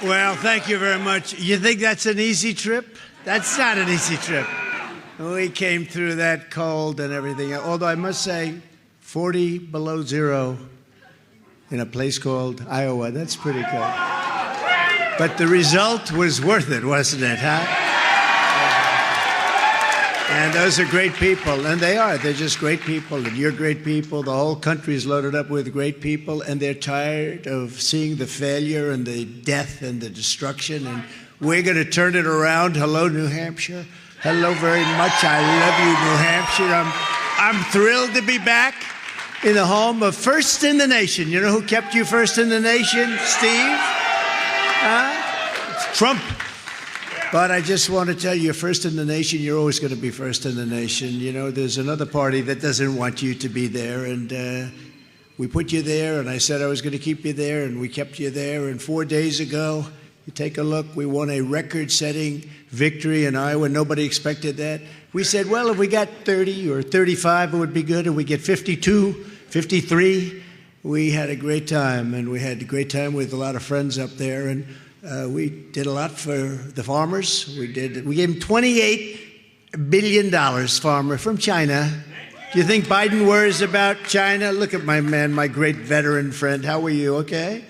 Well, thank you very much. You think that's an easy trip? That's not an easy trip. We came through that cold and everything. Although I must say, 40 below zero in a place called Iowa, that's pretty cool. But the result was worth it, wasn't it, huh? And those are great people, and they are. They're just great people, and you're great people. The whole country is loaded up with great people, and they're tired of seeing the failure and the death and the destruction, and we're going to turn it around. Hello, New Hampshire. Hello very much. I love you, New Hampshire. I'm thrilled to be back in the home of first in the nation. You know who kept you first in the nation? Steve? Huh? It's Trump. But I just want to tell you, you're first in the nation. You're always going to be first in the nation. You know, there's another party that doesn't want you to be there. And we put you there, and I said I was going to keep you there, and we kept you there. And 4 days ago, you take a look, we won a record-setting victory in Iowa. Nobody expected that. We said, well, if we got 30 or 35, it would be good. If we get 52, 53, we had a great time. And we had a great time with a lot of friends up there. And we did a lot for the farmers. We gave them $28 billion, farmer, from China. Do you think Biden worries about China? Look at my man, my great veteran friend. How are you, okay?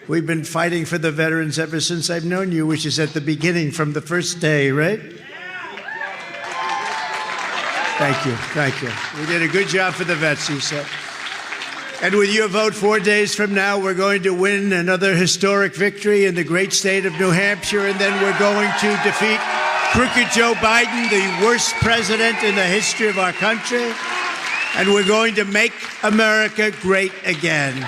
We've been fighting for the veterans ever since I've known you, which is at the beginning, from the first day, right? Thank you, thank you. We did a good job for the vets, he said. And with your vote 4 days from now, we're going to win another historic victory in the great state of New Hampshire, and then we're going to defeat crooked Joe Biden, the worst president in the history of our country, and we're going to make America great again.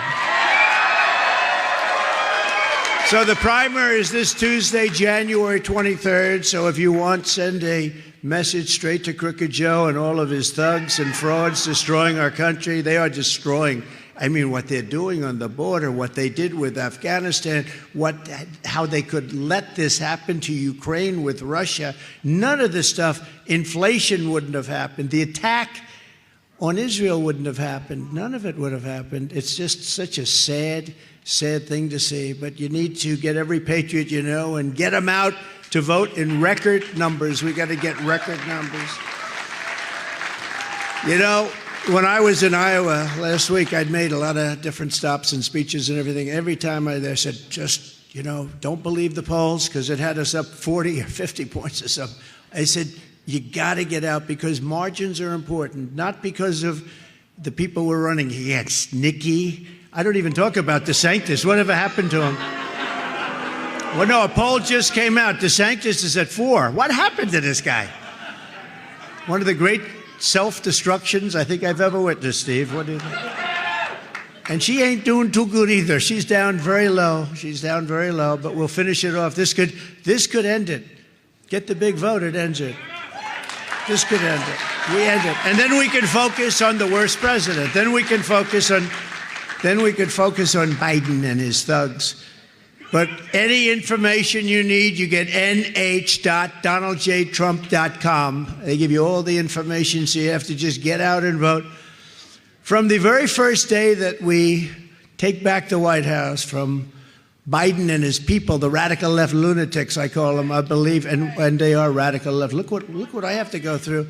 So the primary is this Tuesday, January 23rd, so if you want, send a message straight to Crooked Joe and all of his thugs and frauds destroying our country. They are destroying, I mean, what they're doing on the border, what they did with Afghanistan, how they could let this happen to Ukraine with Russia. None of this stuff, inflation wouldn't have happened. The attack on Israel wouldn't have happened. None of it would have happened. It's just such a sad thing to see. But you need to get every patriot you know and get them out to vote in record numbers. We got to get record numbers. You know, when I was in Iowa last week, I'd made a lot of different stops and speeches and everything. Every time I there said, just, you know, don't believe the polls, because it had us up 40 or 50 points or something. I said, you got to get out, because margins are important, not because of the people we're running against. Nikki, I don't even talk about DeSantis. Whatever happened to him? Well, no, a poll just came out. DeSantis is at 4. What happened to this guy? One of the great self-destructions I think I've ever witnessed, Steve. What do you think? And she ain't doing too good either. She's down very low. She's down very low, but we'll finish it off. This could end it. Get the big vote, it ends it. This could end it. We end it. And then we can focus on the worst president. Then we can focus on Biden and his thugs. But any information you need, you get nh.donaldjtrump.com. They give you all the information, so you have to just get out and vote. From the very first day that we take back the White House from Biden and his people, the radical left lunatics, I call them, I believe, and they are radical left. Look what I have to go through.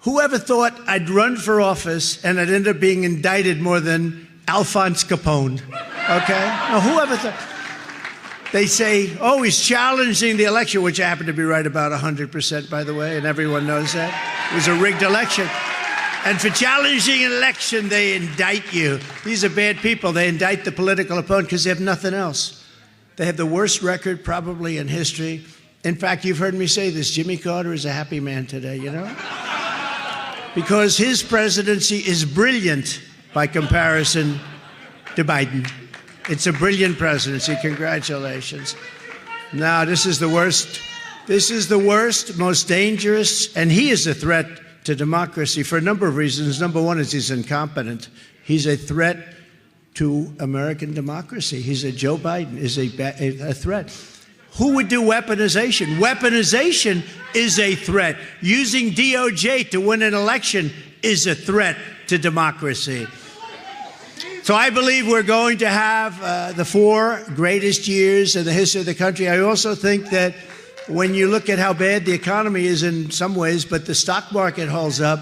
Whoever thought I'd run for office and I'd end up being indicted more than Alphonse Capone? Okay? Now, whoever thought? They say, oh, he's challenging the election, which I happen to be right about 100%, by the way, and everyone knows that. It was a rigged election. And for challenging an election, they indict you. These are bad people. They indict the political opponent because they have nothing else. They have the worst record probably in history. In fact, you've heard me say this, Jimmy Carter is a happy man today, you know? Because his presidency is brilliant by comparison to Biden. It's a brilliant presidency. Congratulations. Now, this is the worst. This is the worst, most dangerous, and he is a threat to democracy for a number of reasons. Number one is he's incompetent. He's a threat to American democracy. Joe Biden is a threat. Who would do weaponization? Weaponization is a threat. Using DOJ to win an election is a threat to democracy. So I believe we're going to have the 4 greatest years in the history of the country. I also think that when you look at how bad the economy is in some ways, but the stock market holds up,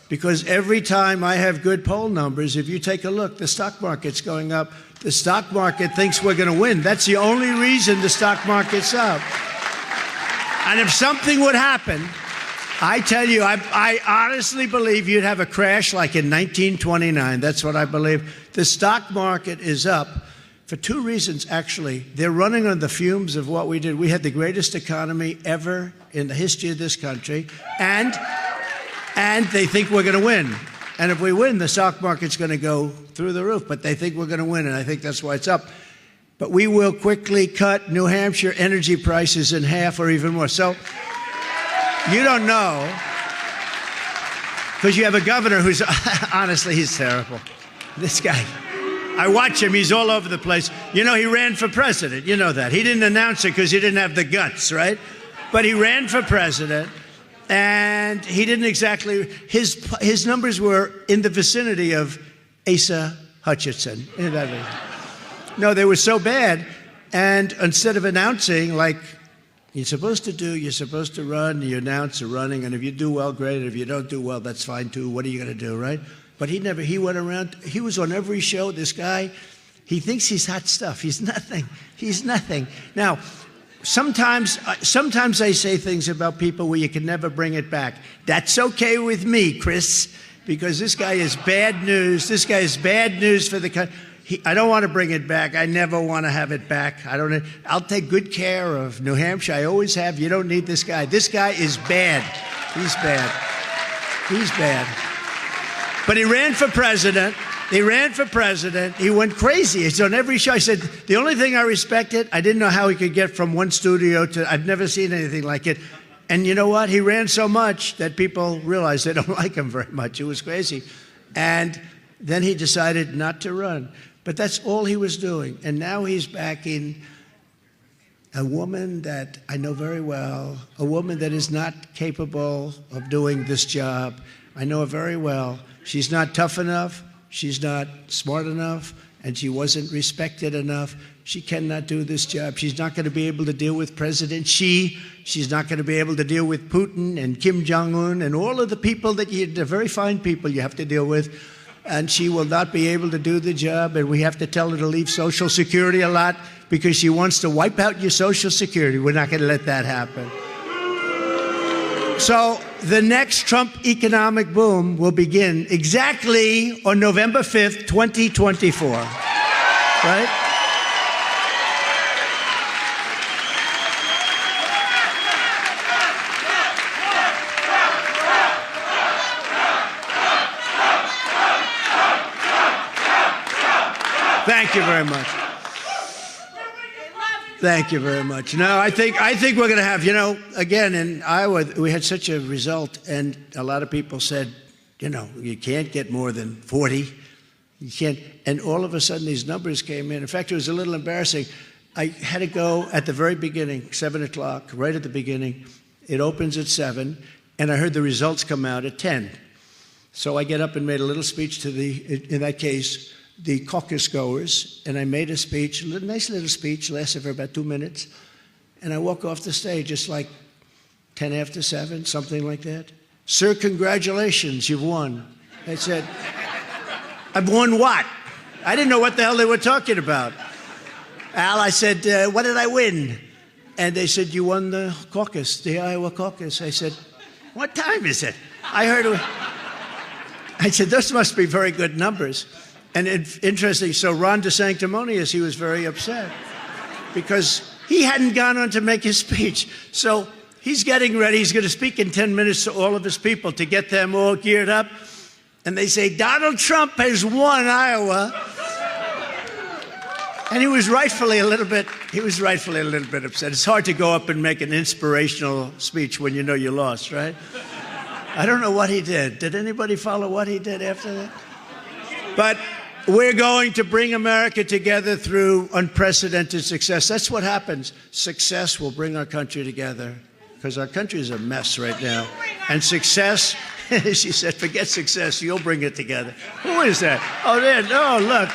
because every time I have good poll numbers, if you take a look, the stock market's going up. The stock market thinks we're going to win. That's the only reason the stock market's up. And if something would happen, I tell you, I honestly believe you'd have a crash like in 1929. That's what I believe. The stock market is up for 2 reasons, actually. They're running on the fumes of what we did. We had the greatest economy ever in the history of this country, and they think we're going to win. And if we win, the stock market's going to go through the roof. But they think we're going to win, and I think that's why it's up. But we will quickly cut New Hampshire energy prices in half or even more. So you don't know, because you have a governor who's, honestly, he's terrible. This guy, I watch him. He's all over the place. You know, he ran for president. You know that. He didn't announce it because he didn't have the guts, right? But he ran for president. And he didn't exactly, his numbers were in the vicinity of Asa Hutchinson. No, they were so bad. And instead of announcing, like you're supposed to do, you're supposed to run, you announce you're running, and if you do well, great. If you don't do well, that's fine too. What are you going to do, right? But he went around, he was on every show. This guy, he thinks he's hot stuff. He's nothing. He's nothing. Now, sometimes I say things about people where you can never bring it back. That's okay with me, Chris, because this guy is bad news. This guy is bad news for the country. I don't want to bring it back. I never want to have it back. I'll take good care of New Hampshire. I always have. You don't need this guy. This guy is bad. He's bad. He's bad. But he ran for president. He ran for president. He went crazy. He's on every show. I said, the only thing I respected, I didn't know how he could get from one studio to, I've never seen anything like it. And you know what? He ran so much that people realized they don't like him very much. It was crazy. And then he decided not to run. But that's all he was doing. And now he's backing a woman that I know very well, a woman that is not capable of doing this job. I know her very well. She's not tough enough. She's not smart enough, and she wasn't respected enough. She cannot do this job. She's not going to be able to deal with President Xi. She's not going to be able to deal with Putin and Kim Jong-un and all of the people that they're very fine people you have to deal with. And she will not be able to do the job, and we have to tell her to leave Social Security a lot because she wants to wipe out your Social Security. We're not going to let that happen. So the next Trump economic boom will begin exactly on November 5th, 2024, right? Thank you very much. Thank you very much. No, I think we're going to have, again, in Iowa, we had such a result, and a lot of people said, you can't get more than 40. You can't. And all of a sudden, these numbers came in. In fact, it was a little embarrassing. I had to go at the very beginning, 7 o'clock, right at the beginning. It opens at 7, and I heard the results come out at 10. So I get up and made a little speech to in that case, the caucus goers, and I made a speech, a nice little speech, lasted for about 2 minutes, and I walk off the stage just like 10 after 7, something like that. Sir, congratulations, you've won. I said, I've won what? I didn't know what the hell they were talking about. Al, I said, what did I win? And they said, you won the caucus, the Iowa caucus. I said, what time is it? I said, those must be very good numbers. And interesting, so Ron DeSanctimonious, he was very upset because he hadn't gone on to make his speech. So he's getting ready. He's going to speak in 10 minutes to all of his people to get them all geared up. And they say, Donald Trump has won Iowa. And he was rightfully a little bit upset. It's hard to go up and make an inspirational speech when you know you lost, right? I don't know what he did. Did anybody follow what he did after that? But we're going to bring America together through unprecedented success. That's what happens. Success will bring our country together because our country is a mess right now. And success She said, forget success, you'll bring it together. Who is that? Oh, there, no, look.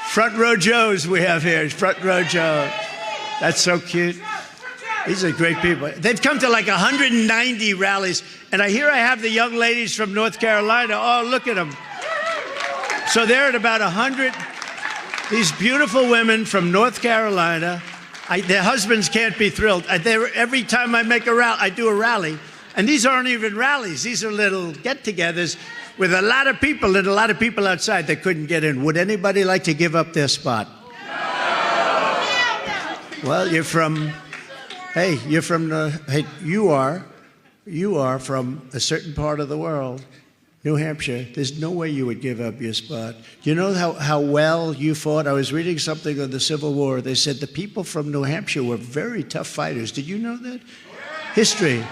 Front row Joes we have here, front row Joe. That's so cute. These are great people. They've come to like 190 rallies, and I have the young ladies from North Carolina. Oh, look at them. So they're at about 100. These beautiful women from North Carolina. Their husbands can't be thrilled. Every time I make a rally, I do a rally. And these aren't even rallies. These are little get-togethers with a lot of people and a lot of people outside that couldn't get in. Would anybody like to give up their spot? Well, you are from a certain part of the world. New Hampshire, there's no way you would give up your spot. You know how well you fought? I was reading something on the Civil War. They said the people from New Hampshire were very tough fighters. Did you know that? History.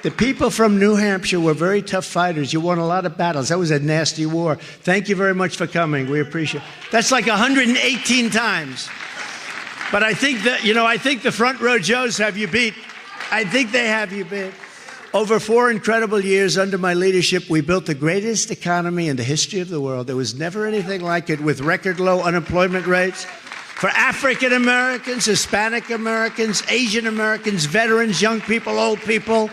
The people from New Hampshire were very tough fighters. You won a lot of battles. That was a nasty war. Thank you very much for coming. We appreciate it. That's like 118 times. But I think the front row Joes have you beat. I think they have you beat. Over 4 incredible years under my leadership, we built the greatest economy in the history of the world. There was never anything like it, with record low unemployment rates for African Americans, Hispanic Americans, Asian Americans, veterans, young people, old people,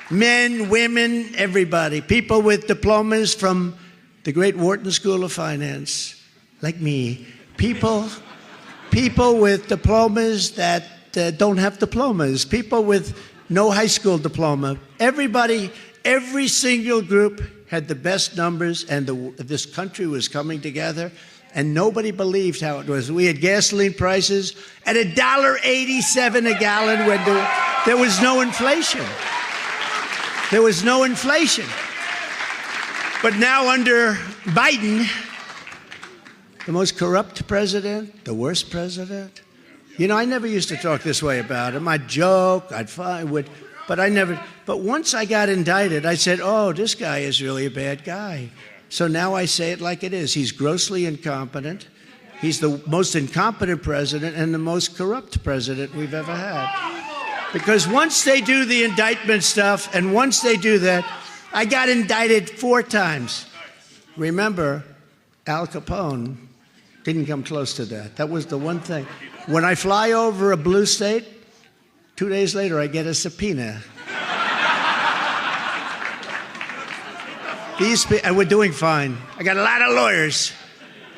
men, women, everybody. People with diplomas from the great Wharton School of Finance, like me. People with diplomas that don't have diplomas. People with no high school diploma. Everybody, every single group had the best numbers, and this country was coming together, and nobody believed how it was. We had gasoline prices at $1.87 a gallon when there was no inflation. There was no inflation. But now under Biden, the most corrupt president, the worst president. You know, I never used to talk this way about him. I'd joke, I'd fight, but I never. But once I got indicted, I said, oh, this guy is really a bad guy. So now I say it like it is. He's grossly incompetent. He's the most incompetent president and the most corrupt president we've ever had. Because once they do the indictment stuff, and once they do that, I got indicted 4 times. Remember, Al Capone didn't come close to that. That was the one thing. When I fly over a blue state, 2 days later, I get a subpoena. And we're doing fine. I got a lot of lawyers,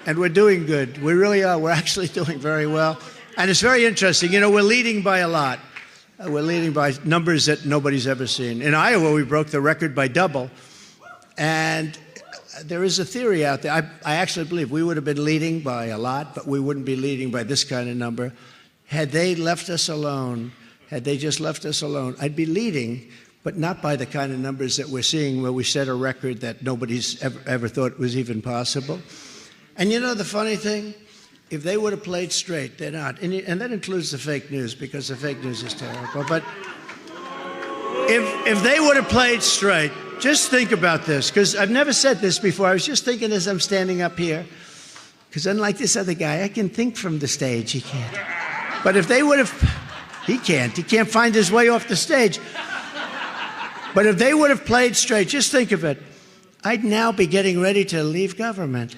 and we're doing good. We really are. We're actually doing very well. And it's very interesting. You know, we're leading by a lot. We're leading by numbers that nobody's ever seen. In Iowa, we broke the record by double. And there is a theory out there. I actually believe we would have been leading by a lot, but we wouldn't be leading by this kind of number. Had they left us alone, had they just left us alone, I'd be leading, but not by the kind of numbers that we're seeing, where we set a record that nobody's ever thought was even possible. And you know the funny thing? If they would have played straight, they're not. And that includes the fake news, because the fake news is terrible. But if they would have played straight, just think about this, because I've never said this before. I was just thinking as I'm standing up here, because unlike this other guy, I can think from the stage. He can't. But if they would have, he can't find his way off the stage. But if they would have played straight, just think of it. I'd now be getting ready to leave government.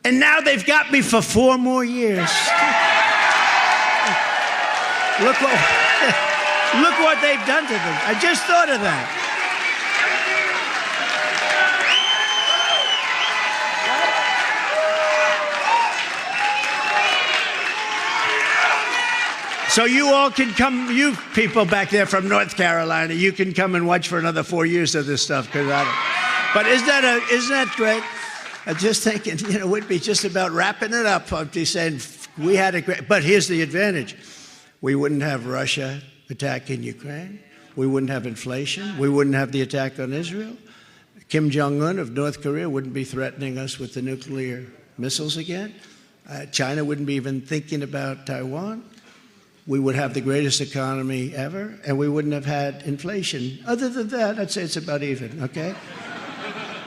And now they've got me for 4 more years. Look what they've done to them. I just thought of that. So you all can come, you people back there from North Carolina, you can come and watch for another 4 years of this stuff. But isn't that great? I'm just thinking, you know, we'd be just about wrapping it up. I'd be saying we had a great, but here's the advantage. We wouldn't have Russia attacking Ukraine. We wouldn't have inflation. We wouldn't have the attack on Israel. Kim Jong-un of North Korea wouldn't be threatening us with the nuclear missiles again. China wouldn't be even thinking about Taiwan. We would have the greatest economy ever, and we wouldn't have had inflation. Other than that, I'd say it's about even, okay?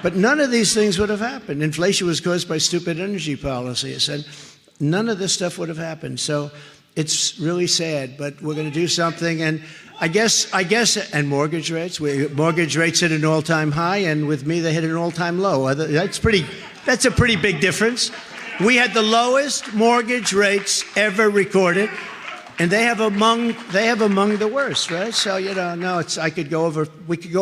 But none of these things would have happened. Inflation was caused by stupid energy policies, and none of this stuff would have happened. So It's really sad, but we're going to do something. And I guess, and mortgage rates. Mortgage rates hit an all-time high, and with me, they hit an all-time low. That's a pretty big difference. We had the lowest mortgage rates ever recorded, and they have among the worst, right? So no, we could go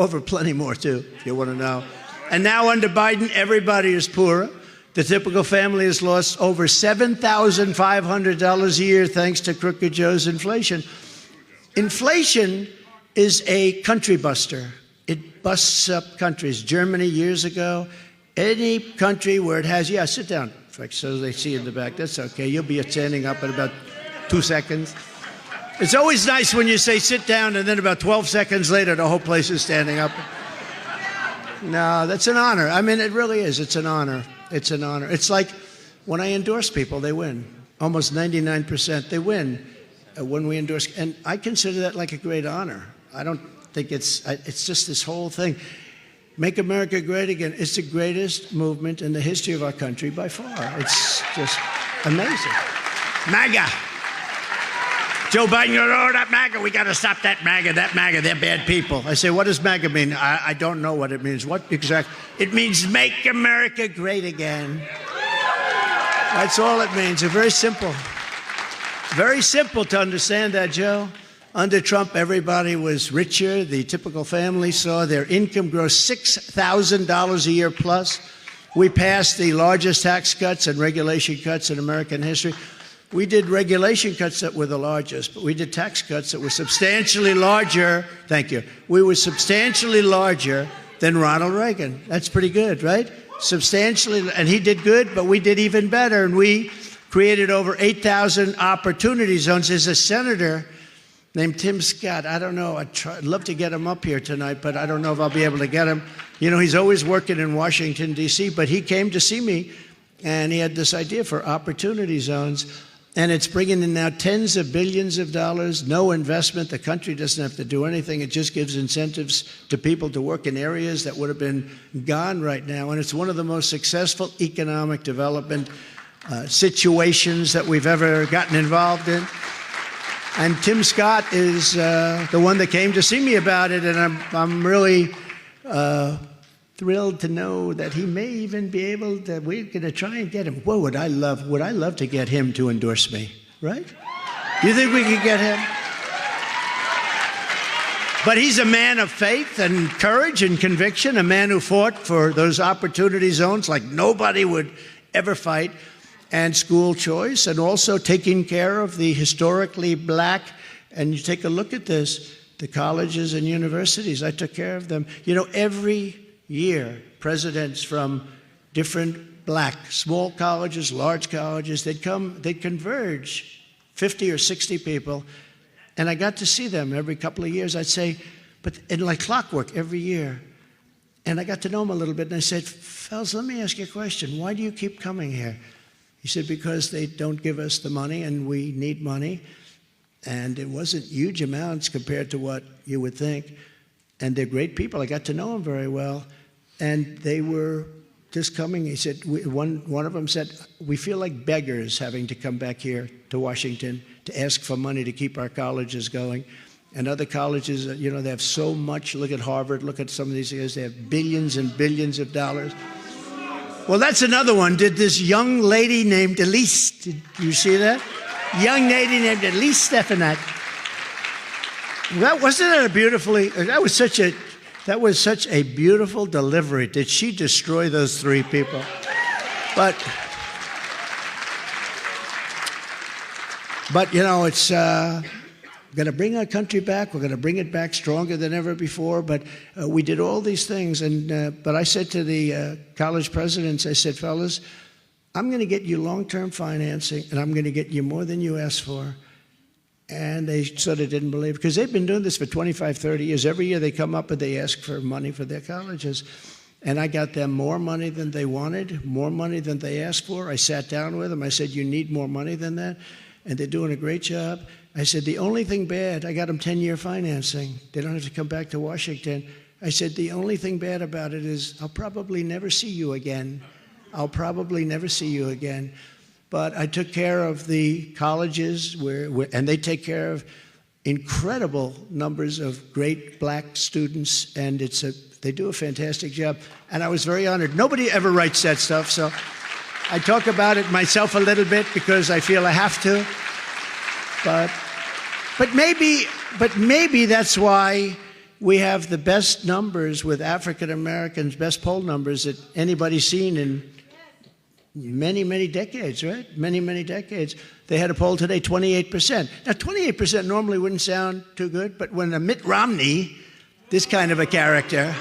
over plenty more too, if you want to know. And now under Biden, everybody is poorer. The typical family has lost over $7,500 a year thanks to Crooked Joe's inflation. Inflation is a country buster. It busts up countries. Germany years ago, any country where it has, sit down, so they see in the back. That's okay. You'll be standing up in about 2 seconds. It's always nice when you say sit down and then about 12 seconds later, the whole place is standing up. No, that's an honor. I mean, it really is. It's an honor. It's an honor. It's like when I endorse people, they win. Almost 99%, they win. When we endorse, and I consider that like a great honor. I don't think it's just this whole thing. Make America Great Again. It's the greatest movement in the history of our country by far. It's just amazing. MAGA. Joe Biden, that MAGA, we got to stop that MAGA, they're bad people. I say, what does MAGA mean? I don't know what it means. What exactly? It means make America great again. That's all it means. It's very simple. Very simple to understand that, Joe. Under Trump, everybody was richer. The typical family saw their income grow $6,000 a year plus. We passed the largest tax cuts and regulation cuts in American history. We did regulation cuts that were the largest, but we did tax cuts that were substantially larger. Thank you. We were substantially larger than Ronald Reagan. That's pretty good, right? Substantially, and he did good, but we did even better. And we created over 8,000 opportunity zones. There's a senator named Tim Scott. I don't know. I'd love to get him up here tonight, but I don't know if I'll be able to get him. He's always working in Washington, D.C., but he came to see me, and he had this idea for opportunity zones. And it's bringing in now tens of billions of dollars, no investment. The country doesn't have to do anything. It just gives incentives to people to work in areas that would have been gone right now. And it's one of the most successful economic development situations that we've ever gotten involved in. And Tim Scott is the one that came to see me about it. And I'm really thrilled to know that he may even be able to, we're going to try and get him. What would I love to get him to endorse me, right? Do you think we could get him? But he's a man of faith and courage and conviction, a man who fought for those opportunity zones like nobody would ever fight, and school choice, and also taking care of the historically black. And you take a look at this, the colleges and universities, I took care of them. Every year, presidents from different black, small colleges, large colleges, they'd converge, 50 or 60 people, and I got to see them every couple of years. I'd say, but in like clockwork every year. And I got to know them a little bit, and I said, fellas, let me ask you a question. Why do you keep coming here? He said, because they don't give us the money, and we need money. And it wasn't huge amounts compared to what you would think. And they're great people. I got to know them very well. And they were just coming. He said, one of them said, we feel like beggars having to come back here to Washington to ask for money to keep our colleges going. And other colleges, they have so much. Look at Harvard. Look at some of these guys. They have billions and billions of dollars. Well, that's another one. Did this young lady named Elise, did you see that? Young lady named Elise Stefanak. That was such a beautiful delivery. Did she destroy those three people? But it's going to bring our country back. We're going to bring it back stronger than ever before. But we did all these things. But I said to the college presidents, I said, fellas, I'm going to get you long-term financing, and I'm going to get you more than you asked for. And they sort of didn't believe it, because they've been doing this for 25, 30 years. Every year they come up and they ask for money for their colleges. And I got them more money than they wanted, more money than they asked for. I sat down with them. I said, you need more money than that? And they're doing a great job. I said, the only thing bad, I got them 10-year financing. They don't have to come back to Washington. I said, the only thing bad about it is I'll probably never see you again. I'll probably never see you again. but I took care of the colleges, and they take care of incredible numbers of great black students, and they do a fantastic job. And I was very honored. Nobody ever writes that stuff, so I talk about it myself a little bit because I feel I have to. But maybe that's why we have the best numbers with African Americans, best poll numbers that anybody's seen in many, many decades, right? Many, many decades. They had a poll today, 28%. Now, 28% normally wouldn't sound too good, but when a Mitt Romney, this kind of a character,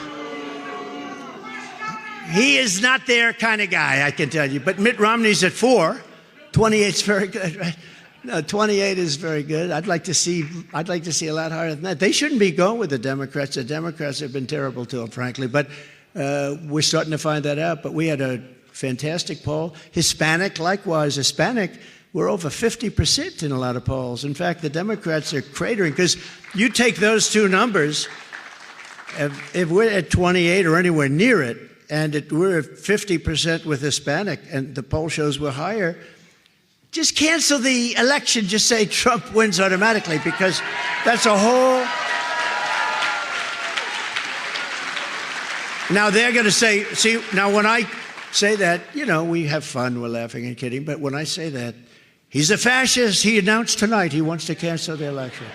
he is not their kind of guy, I can tell you. But Mitt Romney's at 4. 28's very good, right? No, 28 is very good. I'd like to see a lot higher than that. They shouldn't be going with the Democrats. The Democrats have been terrible to them, frankly. But we're starting to find that out. But we had a fantastic poll. Hispanic, likewise. Hispanic, we're over 50% in a lot of polls. In fact, the Democrats are cratering because you take those two numbers, if we're at 28 or anywhere near it, and we're at 50% with Hispanic, and the poll shows we're higher, just cancel the election. Just say Trump wins automatically, because that's a whole... Now they're going to say, see, now when I say that, you know, we have fun, we're laughing and kidding, but when I say that, he's a fascist, he announced tonight he wants to cancel the election.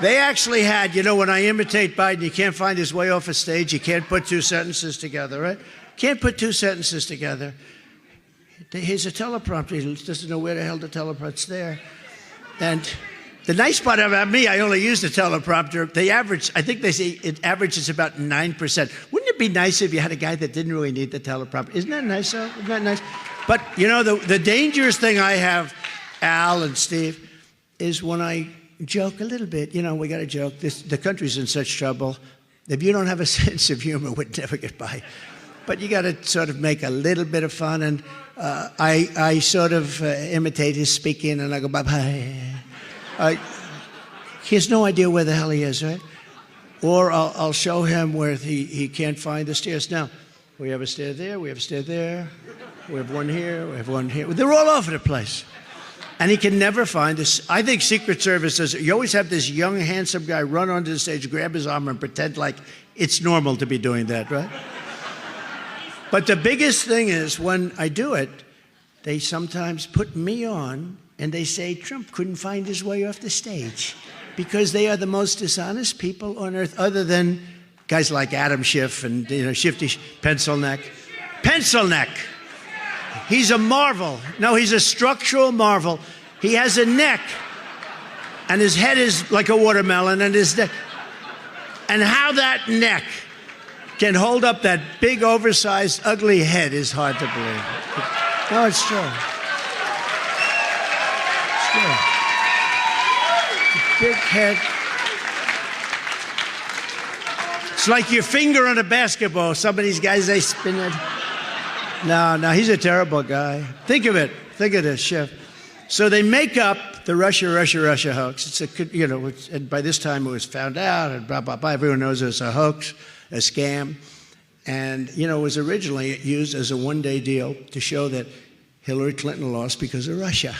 They actually had, you know, when I imitate Biden, you can't find his way off a stage, you can't put two sentences together, right? Can't put two sentences together. Here's a teleprompter. He doesn't know where the hell the teleprompter's there. And the nice part about me, I only use the teleprompter. They average, I think they say it averages about 9%. Wouldn't it be nice if you had a guy that didn't really need the teleprompter? Isn't that nice, though? Isn't that nice? But, you know, the dangerous thing I have, Al and Steve, is when I joke a little bit. You know, we got to joke. The country's in such trouble. If you don't have a sense of humor, we'd never get by. But you got to sort of make a little bit of fun. And I sort of imitate his speaking, and I go, bye-bye. He has no idea where the hell he is, right? Or I'll show him where he can't find the stairs. Now, we have a stair there, we have a stair there, we have one here, we have one here. They're all over the place. And he can never find this. I think Secret Service does. You always have this young, handsome guy run onto the stage, grab his arm, and pretend like it's normal to be doing that, right? But the biggest thing is when I do it, they sometimes put me on and they say Trump couldn't find his way off the stage because they are the most dishonest people on earth, other than guys like Adam Schiff and, you know, Shifty Pencil Neck. Pencil Neck. He's a marvel. No, he's a structural marvel. He has a neck, and his head is like a watermelon, and his neck. And how that neck can hold up that big, oversized, ugly head is hard to believe. No, it's true. It's true. Big head. It's like your finger on a basketball. Some of these guys, they spin it. No, he's a terrible guy. Think of it. Think of this, Chef. So they make up the Russia hoax. It's a, you know, and by this time it was found out, and blah, blah, blah. Everyone knows it's a hoax, a scam. And, you know, it was originally used as a one-day deal to show that Hillary Clinton lost because of Russia,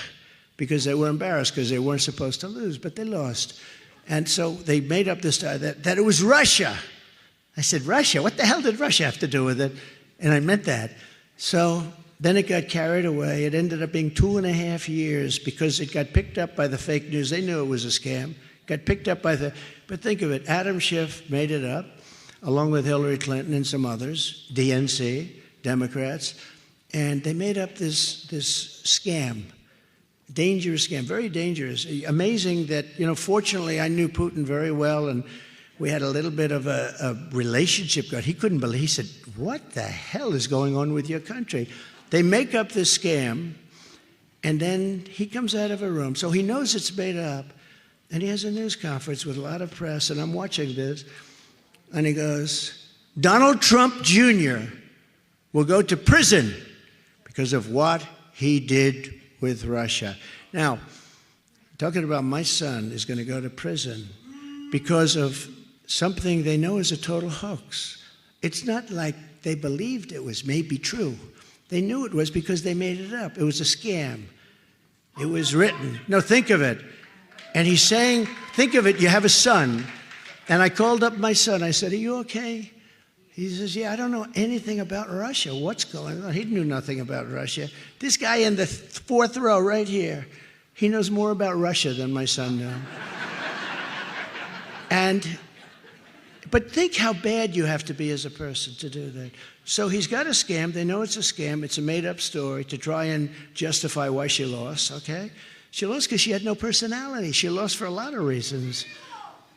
because they were embarrassed because they weren't supposed to lose, but they lost. And so they made up this that it was Russia. I said, Russia? What the hell did Russia have to do with it? And I meant that. So then it got carried away. It ended up being 2.5 years because it got picked up by the fake news. They knew it was a scam. Got picked up by but think of it, Adam Schiff made it up, along with Hillary Clinton and some others, DNC, Democrats, and they made up this scam, dangerous scam, very dangerous. Amazing that, you know, fortunately I knew Putin very well, and we had a little bit of a relationship going. He couldn't believe, he said, what the hell is going on with your country? They make up this scam, and then he comes out of a room, so he knows it's made up, and he has a news conference with a lot of press, and I'm watching this, and he goes, Donald Trump Jr. will go to prison because of what he did with Russia. Now, talking about my son is going to go to prison because of something they know is a total hoax. It's not like they believed it was maybe true. They knew it was because they made it up. It was a scam. It was written. No, think of it. And he's saying, think of it, you have a son. And I called up my son. I said, are you okay? He says, yeah, I don't know anything about Russia. What's going on? He knew nothing about Russia. This guy in the fourth row right here, he knows more about Russia than my son knew. But think how bad you have to be as a person to do that. So he's got a scam. They know it's a scam. It's a made-up story to try and justify why she lost, okay? She lost because she had no personality. She lost for a lot of reasons.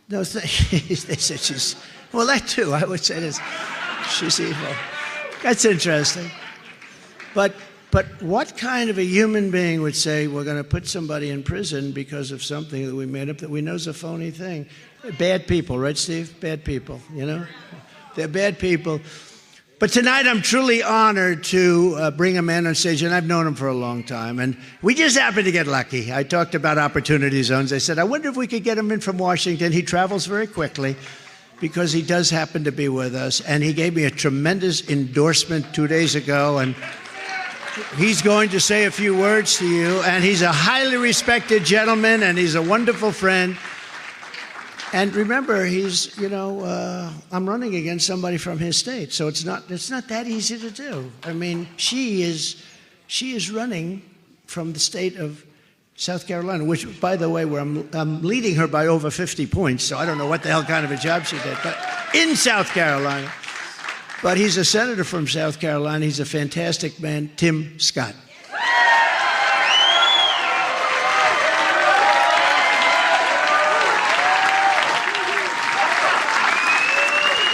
No, they said she's, well, that too. I would say this. She's evil. That's interesting. But what kind of a human being would say we're going to put somebody in prison because of something that we made up that we know is a phony thing? Bad people, right, Steve? Bad people, you know? They're bad people. But tonight I'm truly honored to bring a man on stage, and I've known him for a long time, and we just happened to get lucky. I talked about opportunity zones. I said, I wonder if we could get him in from Washington. He travels very quickly because he does happen to be with us, and he gave me a tremendous endorsement 2 days ago, and he's going to say a few words to you, and he's a highly respected gentleman, and he's a wonderful friend. And remember, he's, you know, I'm running against somebody from his state, so it's not that easy to do. I mean, she is running from the state of South Carolina, which, by the way, where I'm leading her by over 50 points, so I don't know what the hell kind of a job she did, but in South Carolina. But he's a senator from South Carolina. He's a fantastic man, Tim Scott.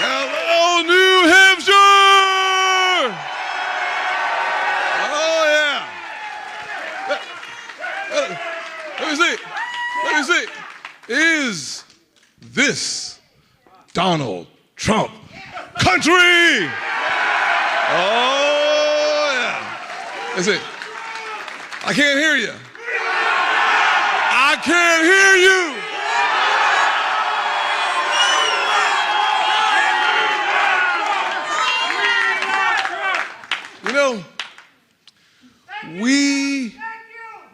Hello, New Hampshire! Oh, yeah. Let me see. Is this Donald Trump country? Oh, yeah. That's it. I can't hear you. I can't hear you. You know, we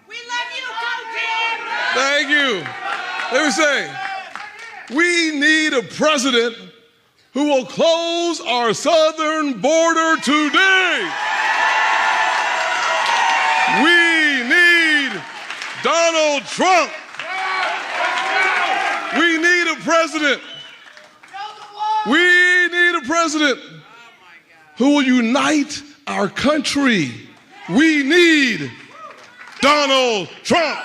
love you, Concord. thank you. Let me say, we need a president who will close our southern border today. We need Donald Trump. We need a president. We need a president who will unite our country. We need Donald Trump.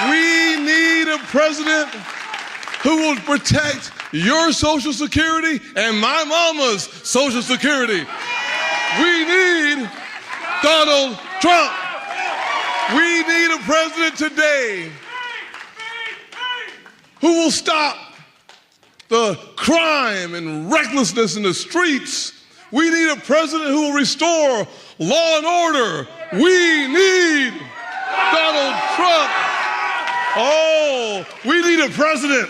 We need a president who will protect your Social Security and my mama's Social Security. We need Donald Trump. We need a president today who will stop the crime and recklessness in the streets. We need a president who will restore law and order. We need Donald Trump. Oh, we need a president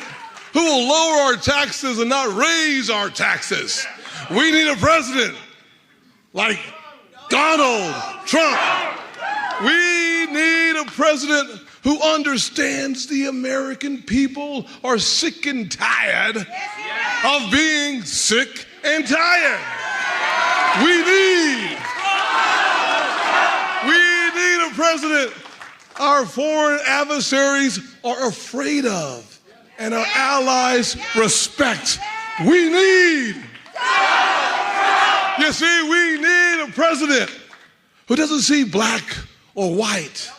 who will lower our taxes and not raise our taxes. We need a president like Donald Trump. We need a president who understands the American people are sick and tired of being sick and tired. We need a president our foreign adversaries are afraid of and our allies respect. We need. You see, we need a president who doesn't see black or white.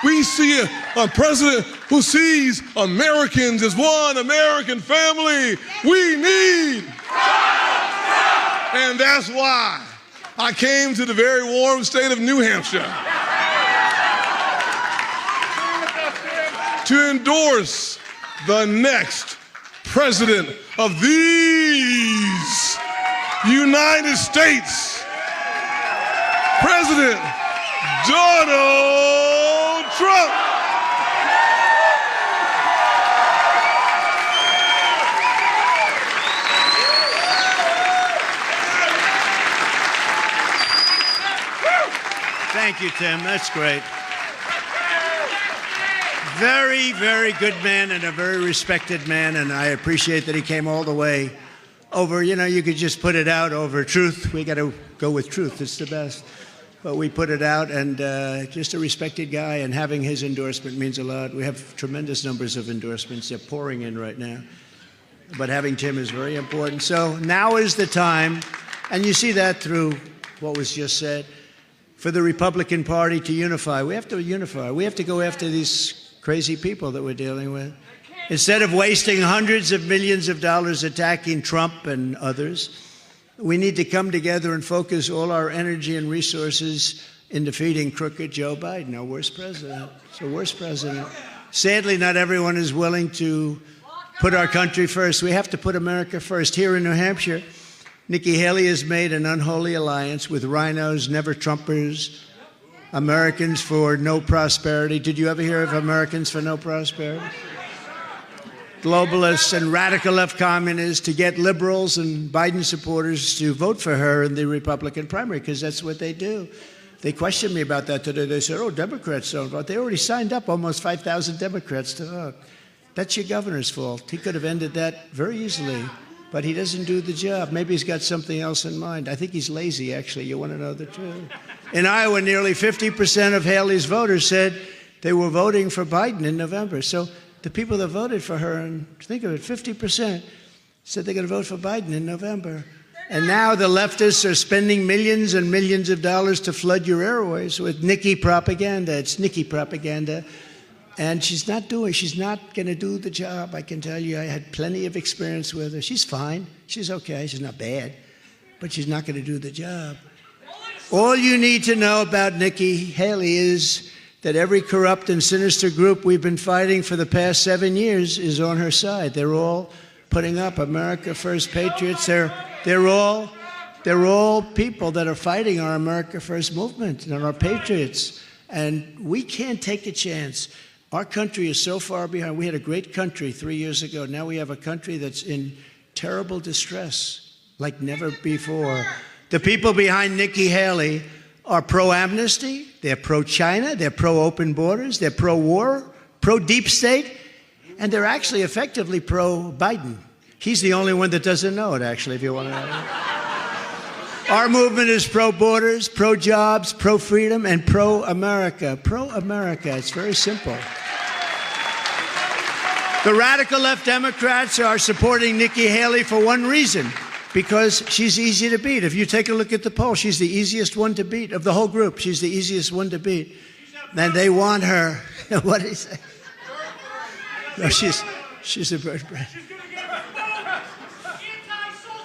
We see a president who sees Americans as one American family. We need. And that's why I came to the very warm state of New Hampshire to endorse the next president of these United States, President Donald Trump. Thank you, Tim. That's great. Very, very good man and a very respected man, and I appreciate that he came all the way over. You know, you could just put it out over truth. We got to go with truth. It's the best. But we put it out, and just a respected guy, and having his endorsement means a lot. We have tremendous numbers of endorsements. They're pouring in right now. But having Tim is very important. So now is the time, and you see that through what was just said, for the Republican Party to unify. We have to unify. We have to go after these crazy people that we're dealing with. Instead of wasting hundreds of millions of dollars attacking Trump and others, we need to come together and focus all our energy and resources in defeating crooked Joe Biden, our worst president. It's the worst president. Sadly, not everyone is willing to put our country first. We have to put America first. Here in New Hampshire, Nikki Haley has made an unholy alliance with rhinos, never-Trumpers, Americans for No Prosperity. Did you ever hear of Americans for No Prosperity? Globalists and radical left communists to get liberals and Biden supporters to vote for her in the Republican primary, because that's what they do. They questioned me about that today. They said, oh, Democrats don't vote. They already signed up almost 5,000 Democrats to vote. That's your governor's fault. He could have ended that very easily, but he doesn't do the job. Maybe he's got something else in mind. I think he's lazy, actually. You want to know the truth? In Iowa, nearly 50% of Haley's voters said they were voting for Biden in November. So the people that voted for her, and think of it, 50% said they're going to vote for Biden in November. And now the leftists are spending millions and millions of dollars to flood your airways with Nikki propaganda. It's Nikki propaganda. And she's not going to do the job, I can tell you. I had plenty of experience with her. She's fine. She's okay. She's not bad. But she's not going to do the job. All you need to know about Nikki Haley is that every corrupt and sinister group we've been fighting for the past 7 years is on her side. They're all putting up America First patriots. They're all people that are fighting our America First movement and our patriots. And we can't take a chance. Our country is so far behind. We had a great country 3 years ago. Now we have a country that's in terrible distress like never before. The people behind Nikki Haley are pro-amnesty, they're pro-China, they're pro-open borders, they're pro-war, pro-deep state, and they're actually effectively pro-Biden. He's the only one that doesn't know it, actually, if you want to know. Our movement is pro-borders, pro-jobs, pro-freedom, and pro-America. Pro-America. It's very simple. The radical left Democrats are supporting Nikki Haley for one reason, because she's easy to beat. If you take a look at the poll, she's the easiest one to beat of the whole group. She's the easiest one to beat. And they want her. What did he say? No, she's a bird brain.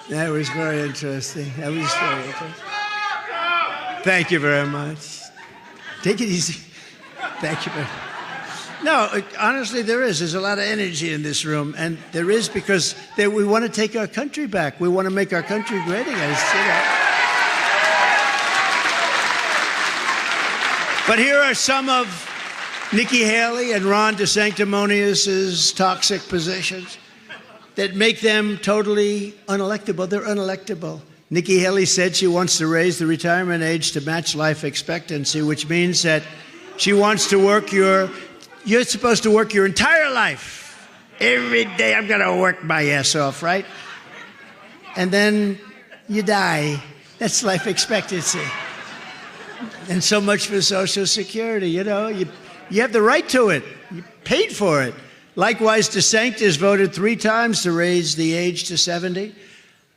That was very interesting. That was very interesting. Thank you very much. Take it easy. Thank you very much. No, honestly, there is. There's a lot of energy in this room, and there is because we want to take our country back. We want to make our country great again. But here are some of Nikki Haley and Ron DeSanctimonious' toxic positions that make them totally unelectable. They're unelectable. Nikki Haley said she wants to raise the retirement age to match life expectancy, which means that she wants to work you're supposed to work your entire life. Every day I'm going to work my ass off, right? And then you die. That's life expectancy. And so much for Social Security, you know. You have the right to it. You paid for it. Likewise, DeSantis voted 3 times to raise the age to 70.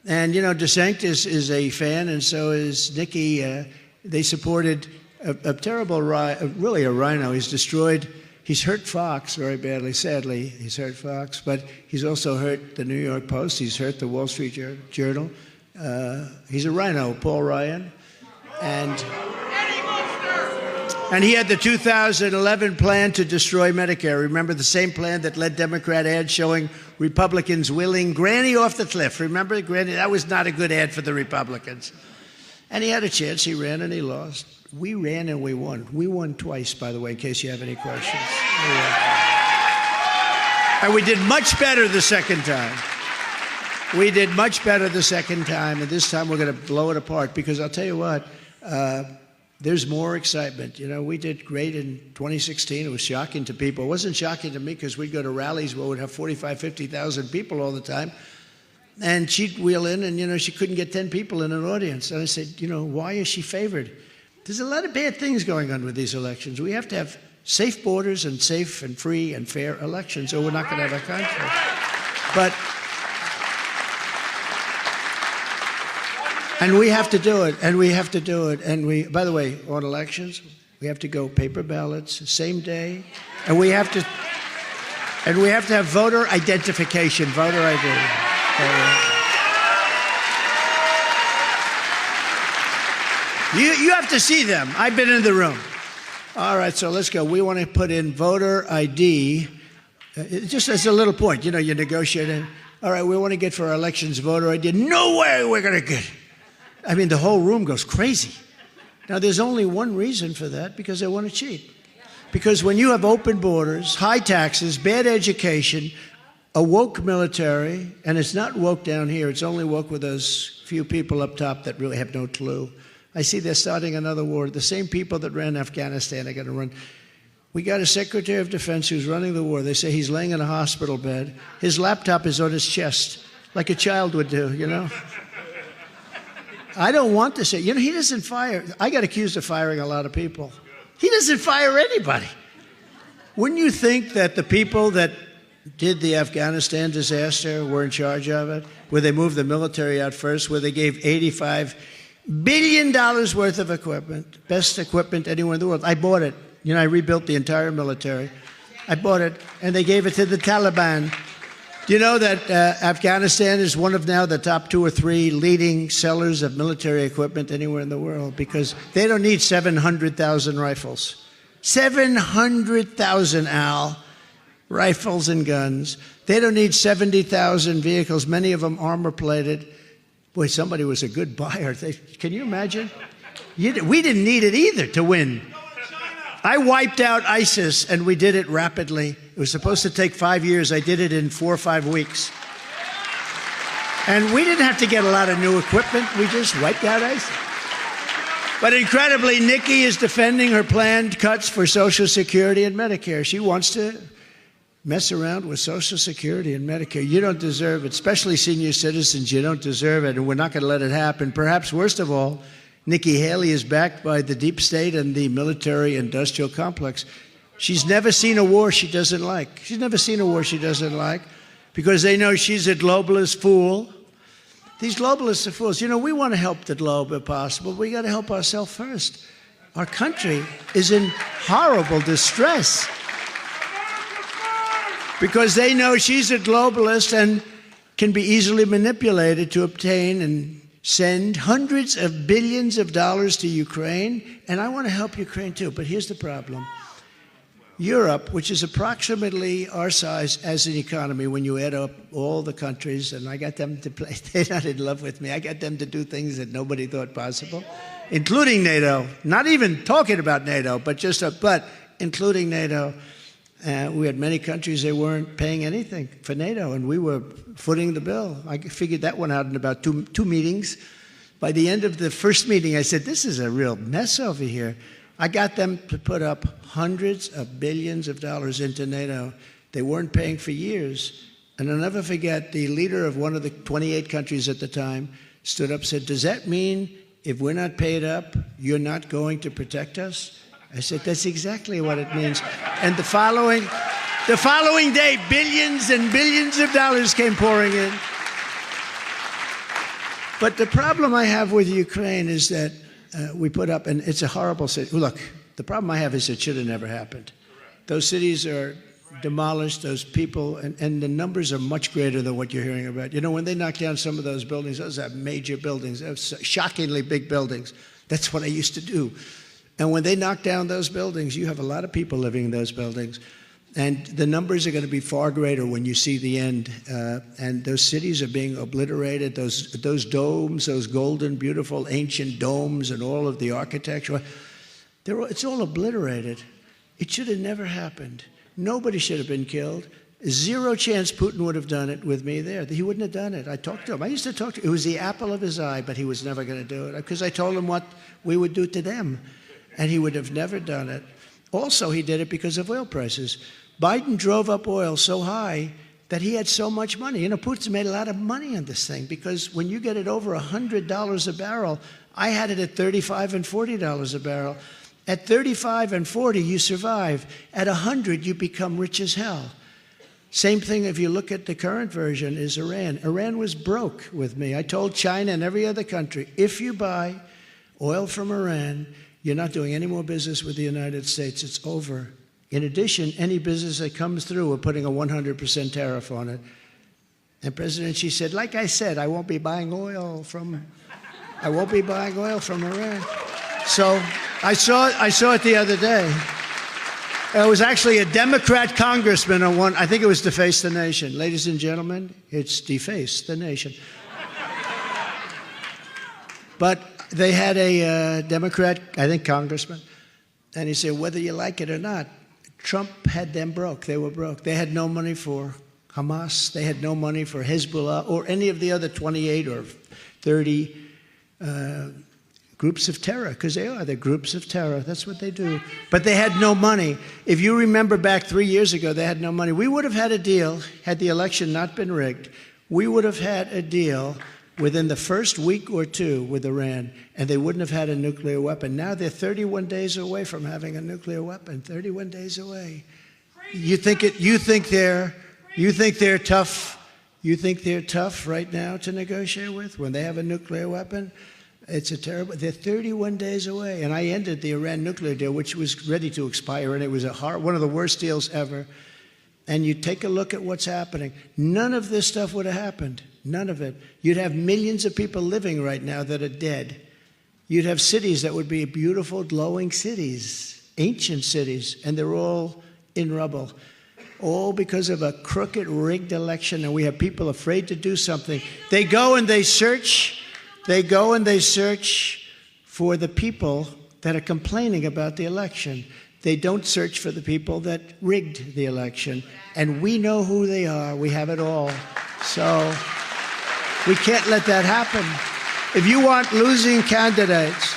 And, you know, DeSantis is a fan, and so is Nikki. They supported a terrible, really a rhino. He's hurt Fox very badly, sadly. He's hurt Fox, but he's also hurt the New York Post. He's hurt the Wall Street Journal. He's a rhino, Paul Ryan. And he had the 2011 plan to destroy Medicare. Remember the same plan that led Democrat ads showing Republicans wheeling Granny off the cliff. Remember Granny? That was not a good ad for the Republicans. And he had a chance. He ran and he lost. We ran and we won. We won twice, by the way, in case you have any questions. And we did much better the second time. We did much better the second time, and this time we're going to blow it apart, because I'll tell you what, there's more excitement. You know, we did great in 2016. It was shocking to people. It wasn't shocking to me because we'd go to rallies where we'd have 45, 50,000 people all the time. And she'd wheel in and, you know, she couldn't get 10 people in an audience. And I said, you know, why is she favored? There's a lot of bad things going on with these elections. We have to have safe borders and safe and free and fair elections, or we're not going to have a country. And we have to do it, and we have to do it. And we, by the way, on elections, we have to go paper ballots, same day, and we have to have voter identification, voter ID. You have to see them. I've been in the room. All right, so let's go. We want to put in voter ID, just as a little point. You know, you negotiate. All right, we want to get for our elections voter ID. No way we're going to get. I mean, the whole room goes crazy. Now, there's only one reason for that, because they want to cheat. Because when you have open borders, high taxes, bad education, a woke military, and it's not woke down here, it's only woke with those few people up top that really have no clue. I see they're starting another war. The same people that ran Afghanistan are going to run. We got a Secretary of Defense who's running the war. They say he's laying in a hospital bed. His laptop is on his chest, like a child would do, you know? I don't want to say, you know, he doesn't fire. I got accused of firing a lot of people. He doesn't fire anybody. Wouldn't you think that the people that did the Afghanistan disaster were in charge of it, where they moved the military out first, where they gave $85 billion worth of equipment, best equipment anywhere in the world? I bought it. You know, I rebuilt the entire military. I bought it, and they gave it to the Taliban. Do you know that Afghanistan is one of now the top 2 or 3 leading sellers of military equipment anywhere in the world, because they don't need 700,000 rifles. 700,000, Al, rifles and guns. They don't need 70,000 vehicles, many of them armor-plated. Boy, somebody was a good buyer. Can you imagine? We didn't need it either to win. I wiped out ISIS, and we did it rapidly. It was supposed to take 5 years. I did it in 4 or 5 weeks. And we didn't have to get a lot of new equipment. We just wiped out ISIS. But incredibly, Nikki is defending her planned cuts for Social Security and Medicare. She wants to mess around with Social Security and Medicare. You don't deserve it, especially senior citizens. You don't deserve it, and we're not going to let it happen. Perhaps worst of all, Nikki Haley is backed by the deep state and the military-industrial complex. She's never seen a war she doesn't like. She's never seen a war she doesn't like, because they know she's a globalist fool. These globalists are fools. You know, we want to help the globe if possible. We got to help ourselves first. Our country is in horrible distress because they know she's a globalist and can be easily manipulated to obtain and send hundreds of billions of dollars to Ukraine. And I want to help Ukraine too, but here's the problem. Europe, which is approximately our size as an economy when you add up all the countries, and I got them to play, they're not in love with me, I got them to do things that nobody thought possible, including NATO. Not even talking about NATO, but including NATO. We had many countries that weren't paying anything for NATO, and we were footing the bill. I figured that one out in about two meetings. By the end of the first meeting, I said, this is a real mess over here. I got them to put up hundreds of billions of dollars into NATO. They weren't paying for years. And I'll never forget, the leader of one of the 28 countries at the time stood up and said, does that mean if we're not paid up, you're not going to protect us? I said, that's exactly what it means. And the following day, billions and billions of dollars came pouring in. But the problem I have with Ukraine is that we put up, and it's a horrible city. Look, the problem I have is it should have never happened. Those cities are demolished, those people, and the numbers are much greater than what you're hearing about. You know, when they knocked down some of those buildings, those are major buildings, those shockingly big buildings. That's what I used to do. And when they knock down those buildings, you have a lot of people living in those buildings. And the numbers are going to be far greater when you see the end. And those cities are being obliterated. Those domes, those golden, beautiful, ancient domes and all of the architecture, it's all obliterated. It should have never happened. Nobody should have been killed. Zero chance Putin would have done it with me there. He wouldn't have done it. I talked to him. I used to talk to him. It was the apple of his eye, but he was never going to do it because I told him what we would do to them. and he would have never done it. Also, he did it because of oil prices. Biden drove up oil so high that he had so much money. You know, Putin made a lot of money on this thing because when you get it over $100 a barrel, I had it at $35 and $40 a barrel. At 35 and 40, you survive. At 100, you become rich as hell. Same thing if you look at the current version is Iran. Iran was broke with me. I told China and every other country, if you buy oil from Iran, you're not doing any more business with the United States. It's over. In addition, any business that comes through, we're putting a 100% tariff on it. And President Xi said, like I said, I won't be buying oil from Iran. So I saw it the other day. It was actually a Democrat congressman on one, I think it was Deface the Nation. Ladies and gentlemen, it's Deface the Nation. But they had a Democrat, I think, congressman, and he said, whether you like it or not, Trump had them broke. They were broke. They had no money for Hamas. They had no money for Hezbollah or any of the other 28 or 30 groups of terror, because they're groups of terror. That's what they do. But they had no money. If you remember back 3 years ago, they had no money. We would have had a deal, had the election not been rigged, we would have had a deal within the first week or two with Iran, and they wouldn't have had a nuclear weapon. Now they're 31 days away from having a nuclear weapon. 31 days away. You think they're tough? You think they're tough right now to negotiate with when they have a nuclear weapon? It's a terrible. They're 31 days away, and I ended the Iran nuclear deal, which was ready to expire, and it was one of the worst deals ever. And you take a look at what's happening. None of this stuff would have happened. None of it. You'd have millions of people living right now that are dead. You'd have cities that would be beautiful, glowing cities, ancient cities, and they're all in rubble. All because of a crooked, rigged election, and we have people afraid to do something. They go and they search for the people that are complaining about the election. They don't search for the people that rigged the election. And we know who they are. We have it all. So we can't let that happen. If you want losing candidates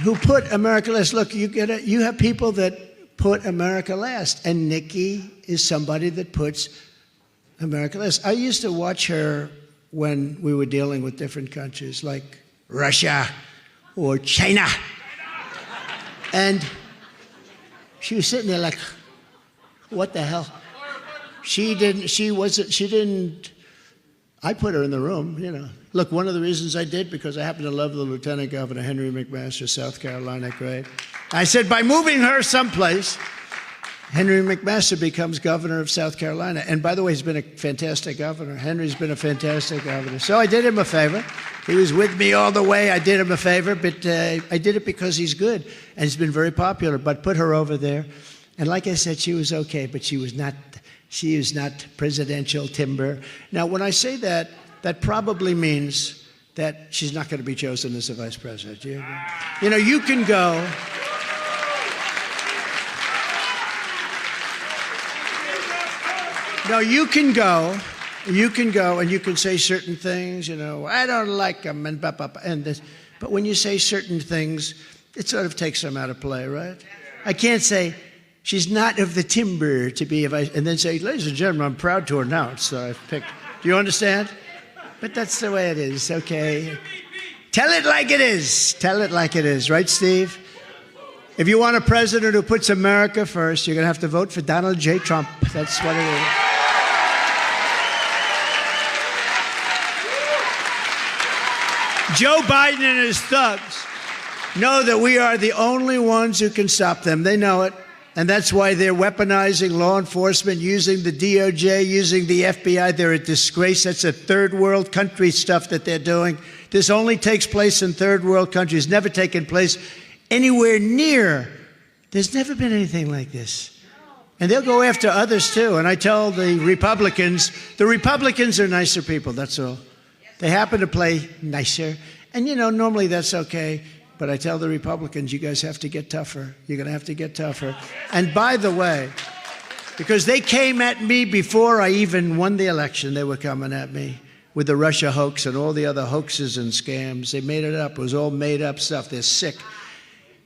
who put America last, look, you have people that put America last. And Nikki is somebody that puts America last. I used to watch her when we were dealing with different countries like Russia or China. And she was sitting there like, what the hell? I put her in the room, you know. Look, one of the reasons I did, because I happen to love the Lieutenant Governor, Henry McMaster, South Carolina, great. I said, by moving her someplace, Henry McMaster becomes governor of South Carolina. And by the way, he's been a fantastic governor. Henry's been a fantastic governor. So I did him a favor. He was with me all the way. I did him a favor, but I did it because he's good. And he's been very popular. But put her over there. And like I said, she was okay, but she is not presidential timber. Now, when I say that, that probably means that she's not going to be chosen as the vice president. You know, you can go. No, you can go and you can say certain things, you know, I don't like them and blah, blah, blah, and this. But when you say certain things, it sort of takes them out of play, right? I can't say she's not of the timber to be a vice, and then say, ladies and gentlemen, I'm proud to announce that I've picked. Do you understand? But that's the way it is, okay? Tell it like it is. Tell it like it is, right, Steve? If you want a president who puts America first, you're going to have to vote for Donald J. Trump. That's what it is. Joe Biden and his thugs know that we are the only ones who can stop them. They know it. And that's why they're weaponizing law enforcement, using the DOJ, using the FBI. They're a disgrace. That's a third world country stuff that they're doing. This only takes place in third world countries, never taken place anywhere near. There's never been anything like this. And they'll go after others too. And I tell the Republicans are nicer people, that's all. They happen to play nicer. And, you know, normally that's okay. But I tell the Republicans, you guys have to get tougher. You're going to have to get tougher. And by the way, because they came at me before I even won the election, they were coming at me with the Russia hoax and all the other hoaxes and scams. They made it up. It was all made up stuff. They're sick.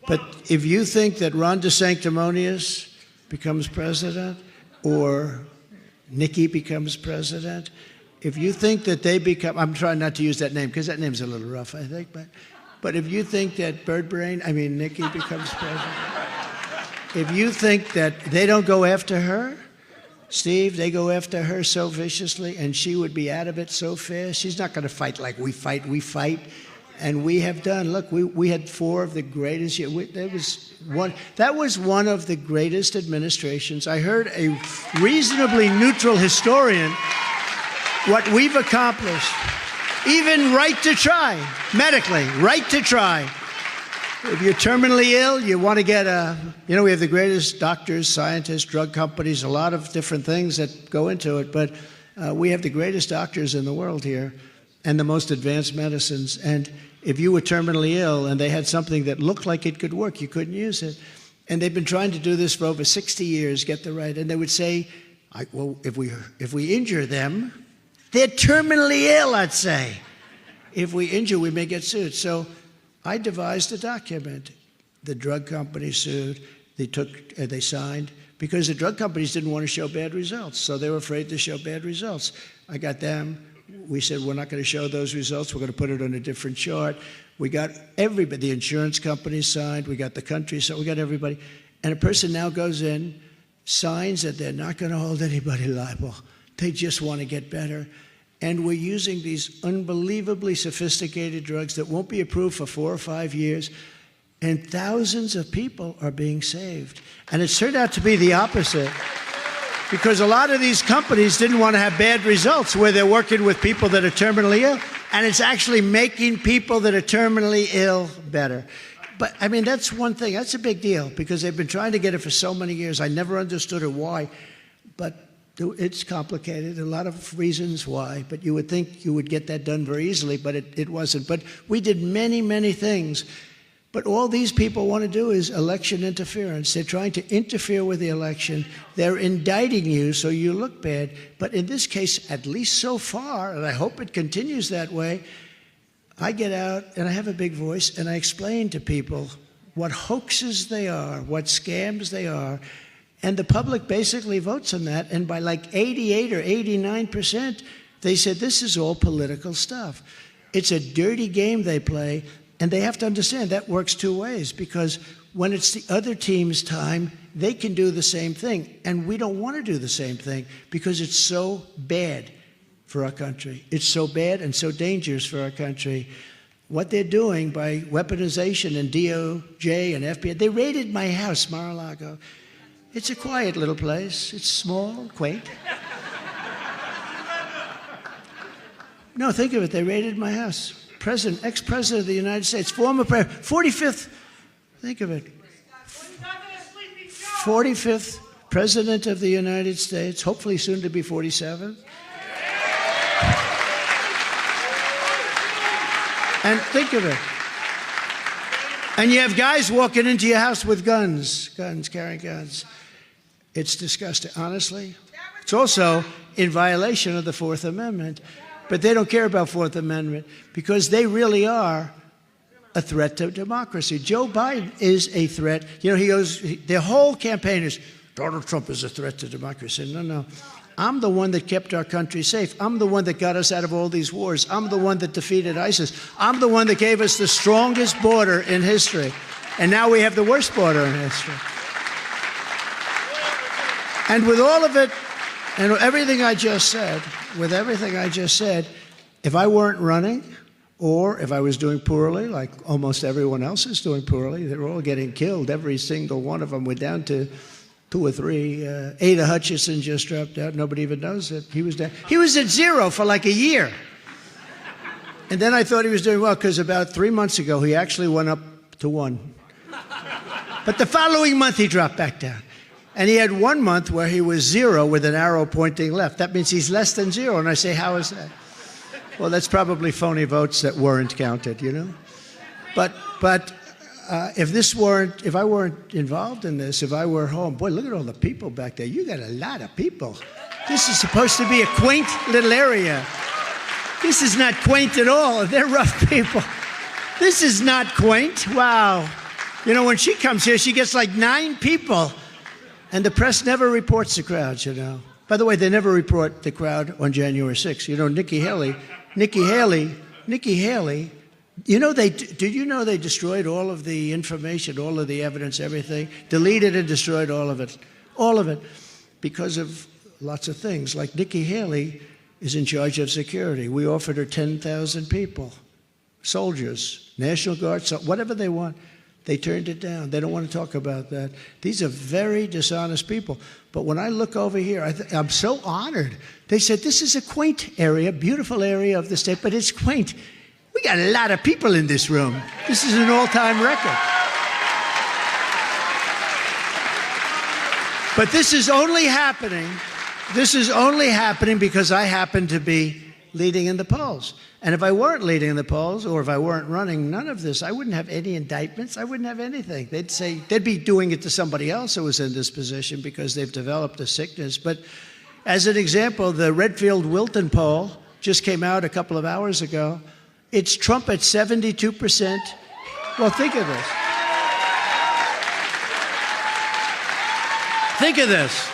But if you think that Ron DeSanctimonious becomes president or Nikki becomes president, if you think that they become, I'm trying not to use that name because that name's a little rough, I think, but if you think that Nikki becomes president, if you think that they don't go after her, Steve, they go after her so viciously and she would be out of it so fast. She's not going to fight like we fight. We fight. And we have done. Look, we had 4 of the greatest. That was one of the greatest administrations. I heard a reasonably neutral historian what we've accomplished. Even right to try, medically, right to try. If you're terminally ill, you want to get we have the greatest doctors, scientists, drug companies, a lot of different things that go into it. But we have the greatest doctors in the world here and the most advanced medicines. And if you were terminally ill and they had something that looked like it could work, you couldn't use it. And they've been trying to do this for over 60 years, get the right. And they would say, well, if we injure them, they're terminally ill, I'd say. If we injure, we may get sued. So I devised a document. The drug companies sued. They signed because the drug companies didn't want to show bad results. So they were afraid to show bad results. I got them. We said, we're not going to show those results. We're going to put it on a different chart. We got everybody. The insurance companies signed. We got the country. So we got everybody. And a person now goes in, signs that they're not going to hold anybody liable. They just want to get better. And we're using these unbelievably sophisticated drugs that won't be approved for 4 or 5 years. And thousands of people are being saved. And it's turned out to be the opposite. Because a lot of these companies didn't want to have bad results where they're working with people that are terminally ill. And it's actually making people that are terminally ill better. But, I mean, that's one thing. That's a big deal because they've been trying to get it for so many years. I never understood it why. But it's complicated, a lot of reasons why. But you would think you would get that done very easily, but it wasn't. But we did many, many things. But all these people want to do is election interference. They're trying to interfere with the election. They're indicting you so you look bad. But in this case, at least so far, and I hope it continues that way, I get out and I have a big voice and I explain to people what hoaxes they are, what scams they are. And the public basically votes on that. And by like 88 or 89%, they said this is all political stuff. It's a dirty game they play. And they have to understand that works 2 ways, because when it's the other team's time, they can do the same thing. And we don't want to do the same thing because it's so bad for our country. It's so bad and so dangerous for our country. What they're doing by weaponization and DOJ and FBI, they raided my house, Mar-a-Lago. It's a quiet little place. It's small, quaint. No, think of it. They raided my house. Ex-president of the United States, former president, 45th, think of it, 45th president of the United States, hopefully soon to be 47th. And think of it. And you have guys walking into your house with guns, carrying guns. It's disgusting, honestly. It's also in violation of the Fourth Amendment. But they don't care about Fourth Amendment because they really are a threat to democracy. Joe Biden is a threat. You know, he goes, their whole campaign is, Donald Trump is a threat to democracy. No. I'm the one that kept our country safe. I'm the one that got us out of all these wars. I'm the one that defeated ISIS. I'm the one that gave us the strongest border in history. And now we have the worst border in history. And with all of it, and everything I just said, if I weren't running or if I was doing poorly, like almost everyone else is doing poorly, they're all getting killed, every single one of them. We're down to 2 or 3. Ada Hutchison just dropped out. Nobody even knows it. He was down. He was at 0 for like a year. And then I thought he was doing well because about 3 months ago, he actually went up to 1. But the following month, he dropped back down. And he had 1 month where he was 0 with an arrow pointing left. That means he's less than 0. And I say, how is that? Well, that's probably phony votes that weren't counted, you know? But if I weren't involved in this, if I were home, boy, look at all the people back there. You got a lot of people. This is supposed to be a quaint little area. This is not quaint at all. They're rough people. This is not quaint. Wow. You know, when she comes here, she gets like 9 people. And the press never reports the crowds, you know. By the way, they never report the crowd on January 6th. You know, Nikki Haley, you know, did you know they destroyed all of the information, all of the evidence, everything? Deleted and destroyed all of it, because of lots of things. Like Nikki Haley is in charge of security. We offered her 10,000 people, soldiers, National Guard, whatever they want. They turned it down. They don't want to talk about that. These are very dishonest people. But when I look over here, I'm so honored. They said, this is a quaint area, beautiful area of the state, but it's quaint. We got a lot of people in this room. This is an all-time record. But this is only happening because I happen to be leading in the polls. And if I weren't leading in the polls, or if I weren't running, none of this, I wouldn't have any indictments. I wouldn't have anything. They'd say, they'd be doing it to somebody else who was in this position because they've developed a sickness. But as an example, the Redfield-Wilton poll just came out a couple of hours ago. It's Trump at 72%. Well, think of this. Think of this.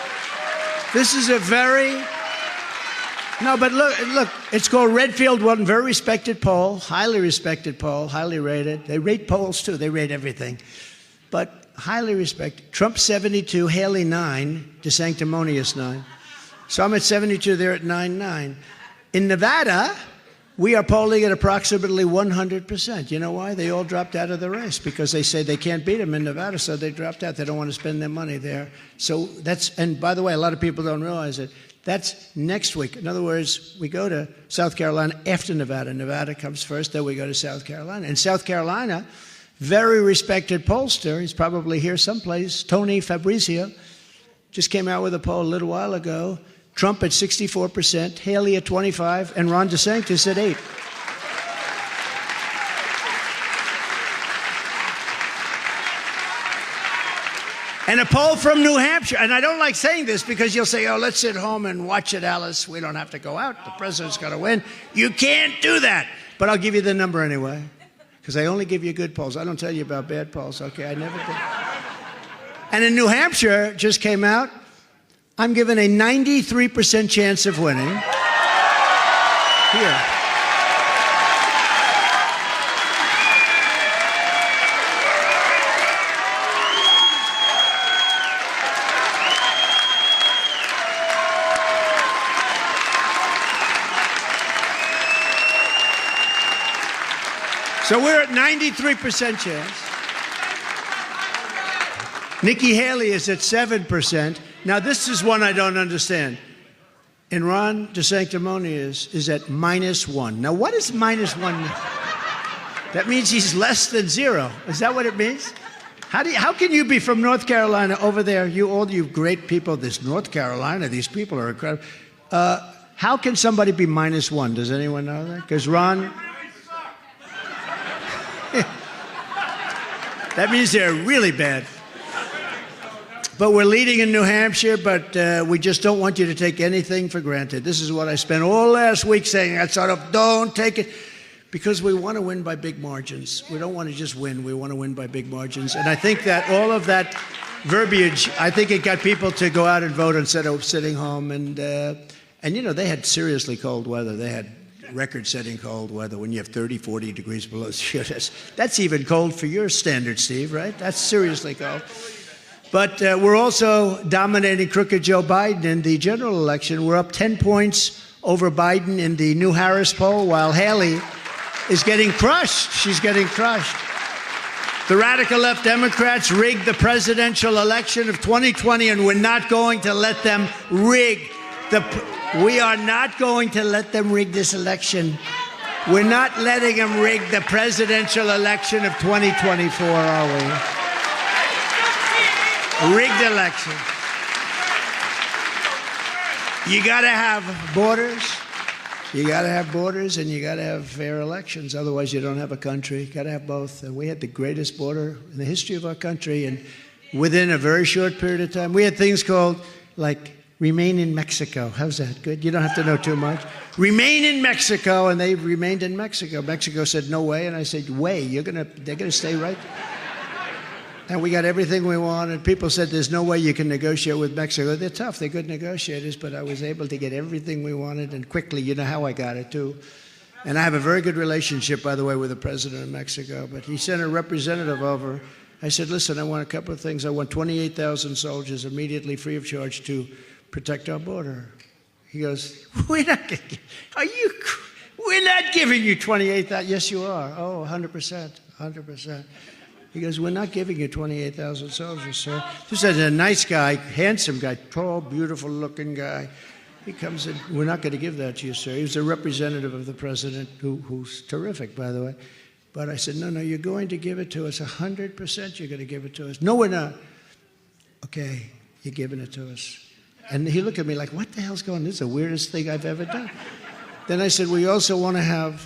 This is a very... No, but look, it's called Redfield-Wilton, very respected poll, highly respected poll, highly rated. They rate polls, too. They rate everything. But highly respected. Trump 72, Haley 9, DeSanctimonious 9. So I'm at 72, they're at 9-9. In Nevada, we are polling at approximately 100%. You know why? They all dropped out of the race because they say they can't beat him in Nevada, so they dropped out. They don't want to spend their money there. So that's, and by the way, a lot of people don't realize it. That's next week. In other words, we go to South Carolina after Nevada. Nevada comes first, then we go to South Carolina. In South Carolina, very respected pollster, he's probably here someplace, Tony Fabrizio, just came out with a poll a little while ago. Trump at 64%, Haley at 25%, and Ron DeSantis at 8%. And a poll from New Hampshire, and I don't like saying this because you'll say, oh, let's sit home and watch it, Alice. We don't have to go out. The president's going to win. You can't do that. But I'll give you the number anyway, because I only give you good polls. I don't tell you about bad polls, okay? I never do. And in New Hampshire, just came out, I'm given a 93% chance of winning. Here. So we're at 93% chance. Nikki Haley is at 7%. Now, this is one I don't understand. And Ron DeSanctimonious is at -1. Now, what does -1 mean? That means he's less than 0. Is that what it means? How can you be from North Carolina over there? All you great people, this North Carolina, these people are incredible. How can somebody be -1? Does anyone know that? Because Ron... That means they're really bad. But we're leading in New Hampshire, but we just don't want you to take anything for granted. This is what I spent all last week saying. I sort of, don't take it. Because we want to win by big margins. We don't want to just win. We want to win by big margins. And I think that all of that verbiage, I think it got people to go out and vote instead of sitting home. And you know, they had seriously cold weather. They had record-setting cold weather when you have 30, 40 degrees below zero. That's even cold for your standard, Steve, right? That's seriously cold. But we're also dominating crooked Joe Biden in the general election. We're up 10 points over Biden in the new Harris poll, while Haley is getting crushed. She's getting crushed. The radical left Democrats rigged the presidential election of 2020, and we're not going to let them rig we are not going to let them rig this election. We're not letting them rig the presidential election of 2024, are we? Rigged election. You got to have borders. You got to have borders, and you got to have fair elections. Otherwise, you don't have a country. You got to have both. And we had the greatest border in the history of our country, and within a very short period of time, we had things called like Remain in Mexico. How's that? Good? You don't have to know too much. remain in Mexico, and they remained in Mexico. Mexico said, no way, and I said, way, they're gonna stay right there. And we got everything we wanted. People said, there's no way you can negotiate with Mexico. They're tough, they're good negotiators, but I was able to get everything we wanted, and quickly. You know how I got it, too. And I have a very good relationship, by the way, with the president of Mexico, but he sent a representative over. I said, listen, I want a couple of things. I want 28,000 soldiers immediately free of charge to protect our border. He goes, we're not giving you 28,000. Yes, you are. Oh, 100%, 100%. He goes, we're not giving you 28,000 soldiers, sir. This is a nice guy, handsome guy, tall, beautiful-looking guy. He comes in, we're not going to give that to you, sir. He was a representative of the president, who's terrific, by the way. But I said, no, you're going to give it to us. 100% you're going to give it to us. No, we're not. Okay, you're giving it to us. And he looked at me like, what the hell's going on? This is the weirdest thing I've ever done. Then I said, we also want to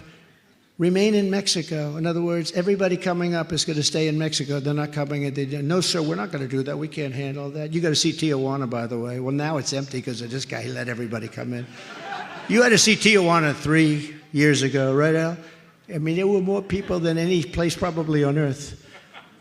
remain in Mexico. In other words, everybody coming up is going to stay in Mexico. They're not coming in. No, sir, we're not going to do that. We can't handle that. You got to see Tijuana, by the way. Well, now it's empty because of this guy. He let everybody come in. You had to see Tijuana 3 years ago, right, Al? I mean, there were more people than any place probably on earth.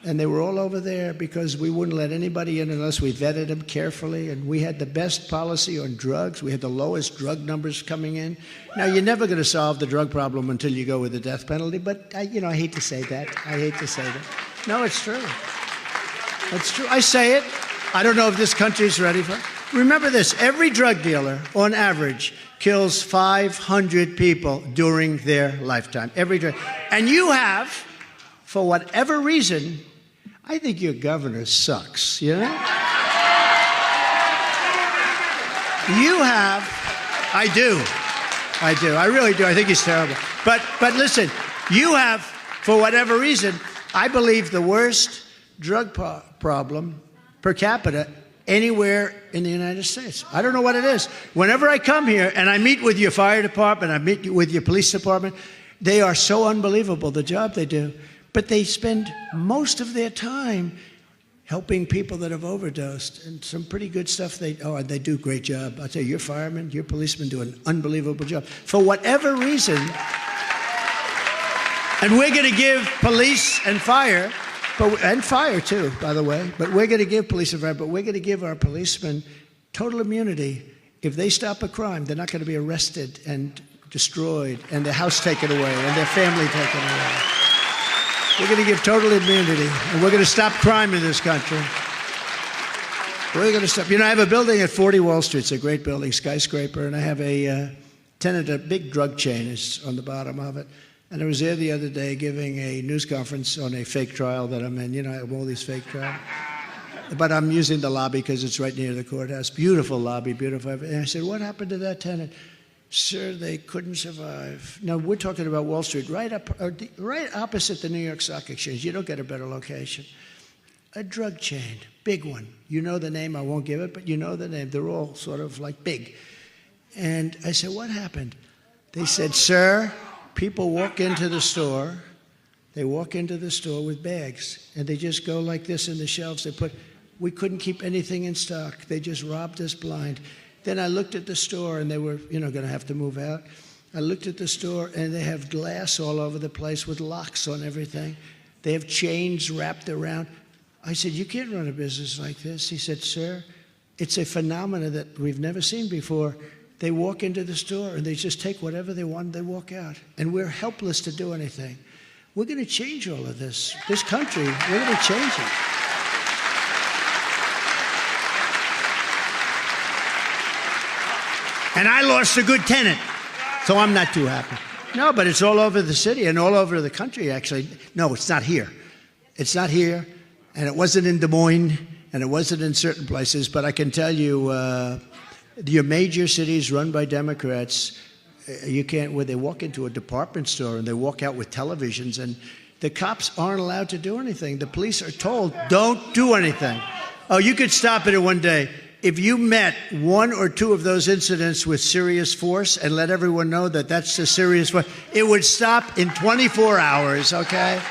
And they were all over there because we wouldn't let anybody in unless we vetted them carefully. And we had the best policy on drugs. We had the lowest drug numbers coming in. Now, you're never going to solve the drug problem until you go with the death penalty. But, I hate to say that. I hate to say that. No, it's true. It's true. I say it. I don't know if this country's ready for it. Remember this. Every drug dealer, on average, kills 500 people during their lifetime. Every drug. And you have, for whatever reason, I think your governor sucks, you know? I do. I really do. I think he's terrible. But listen, you have, for whatever reason, I believe the worst drug problem per capita anywhere in the United States. I don't know what it is. Whenever I come here and I meet with your fire department, I meet with your police department, they are so unbelievable, the job they do. But they spend most of their time helping people that have overdosed, and some pretty good stuff. They do a great job. I'll tell you, your firemen, your policemen do an unbelievable job. For whatever reason, and we're going to give police and fire, and fire too, by the way, but we're going to give police and fire, but we're going to give our policemen total immunity. If they stop a crime, they're not going to be arrested and destroyed, and their house taken away, and their family taken away. We're going to give total immunity, and we're going to stop crime in this country. We're going to stop. I have a building at 40 Wall Street. It's a great building, skyscraper, and I have a tenant, a big drug chain is on the bottom of it. And I was there the other day giving a news conference on a fake trial that I'm in. I have all these fake trials. But I'm using the lobby because it's right near the courthouse. Beautiful lobby, beautiful. And I said, what happened to that tenant? Sir, they couldn't survive. Now, we're talking about Wall Street, right opposite the New York Stock Exchange. You don't get a better location. A drug chain, big one. You know the name. I won't give it, but you know the name. They're all sort of like big. And I said, what happened? They said, sir, people walk into the store. They walk into the store with bags, and they just go like this in the shelves. We couldn't keep anything in stock. They just robbed us blind. Then I looked at the store, and they were, going to have to move out. I looked at the store, and they have glass all over the place with locks on everything. They have chains wrapped around. I said, you can't run a business like this. He said, sir, it's a phenomenon that we've never seen before. They walk into the store, and they just take whatever they want, and they walk out. And we're helpless to do anything. We're going to change all of this. This country, we're going to change it. And I lost a good tenant, so I'm not too happy. No, but it's all over the city and all over the country, actually. No, it's not here. It's not here, and it wasn't in Des Moines, and it wasn't in certain places. But I can tell you, your major cities run by Democrats, where they walk into a department store and they walk out with televisions, and the cops aren't allowed to do anything. The police are told, don't do anything. Oh, you could stop it in one day. If you met one or two of those incidents with serious force and let everyone know that that's a serious force, it would stop in 24 hours, okay?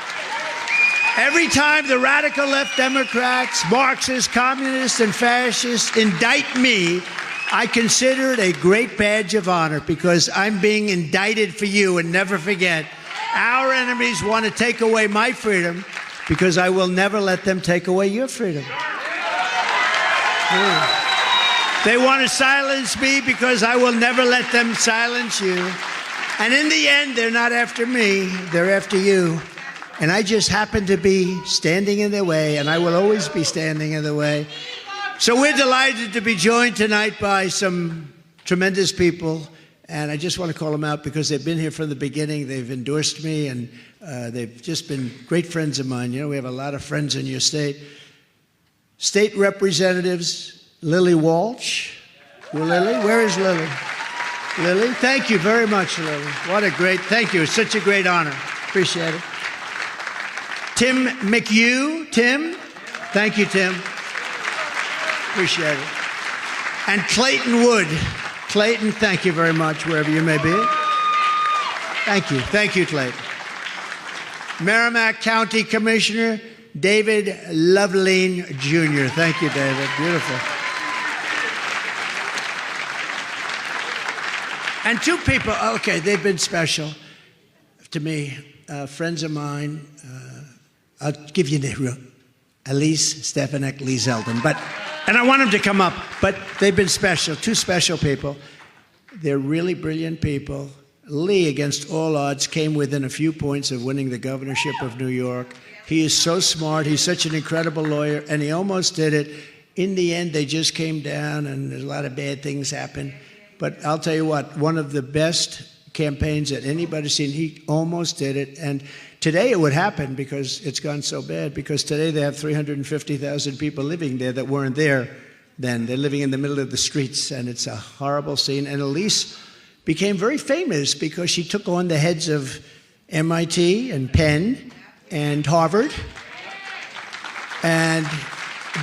Every time the radical left Democrats, Marxists, communists, and fascists indict me I consider it a great badge of honor because I'm being indicted for you. And never forget, our enemies want to take away my freedom because I will never let them take away your freedom. They want to silence me because I will never let them silence you. And in the end, they're not after me, they're after you. And I just happen to be standing in their way, and I will always be standing in the way. So we're delighted to be joined tonight by some tremendous people, and I just want to call them out because they've been here from the beginning. They've endorsed me, and they've just been great friends of mine. You know, we have a lot of friends in your state. State Representatives Lily Walsh. Well, Lily, where is Lily? Lily, thank you very much, Lily. What a great, thank you. It's such a great honor. Appreciate it. Tim McHugh. Tim, thank you, Tim. Appreciate it. And Clayton Wood. Clayton, thank you very much, wherever you may be. Thank you. Thank you, Clayton. Merrimack County Commissioner David Loveline Jr. Thank you, David. Beautiful. And two people, okay, they've been special to me, friends of mine. I'll give you the Elise Stefanik, Lee Zeldin. And I want them to come up, but they've been special, two special people. They're really brilliant people. Lee, against all odds, came within a few points of winning the governorship of New York. He is so smart. He's such an incredible lawyer, and he almost did it. In the end, they just came down, and a lot of bad things happened. But I'll tell you what, one of the best campaigns that anybody's seen, he almost did it. And today it would happen because it's gone so bad, because today they have 350,000 people living there that weren't there then. They're living in the middle of the streets, and it's a horrible scene. And Elise became very famous because she took on the heads of MIT and Penn and Harvard and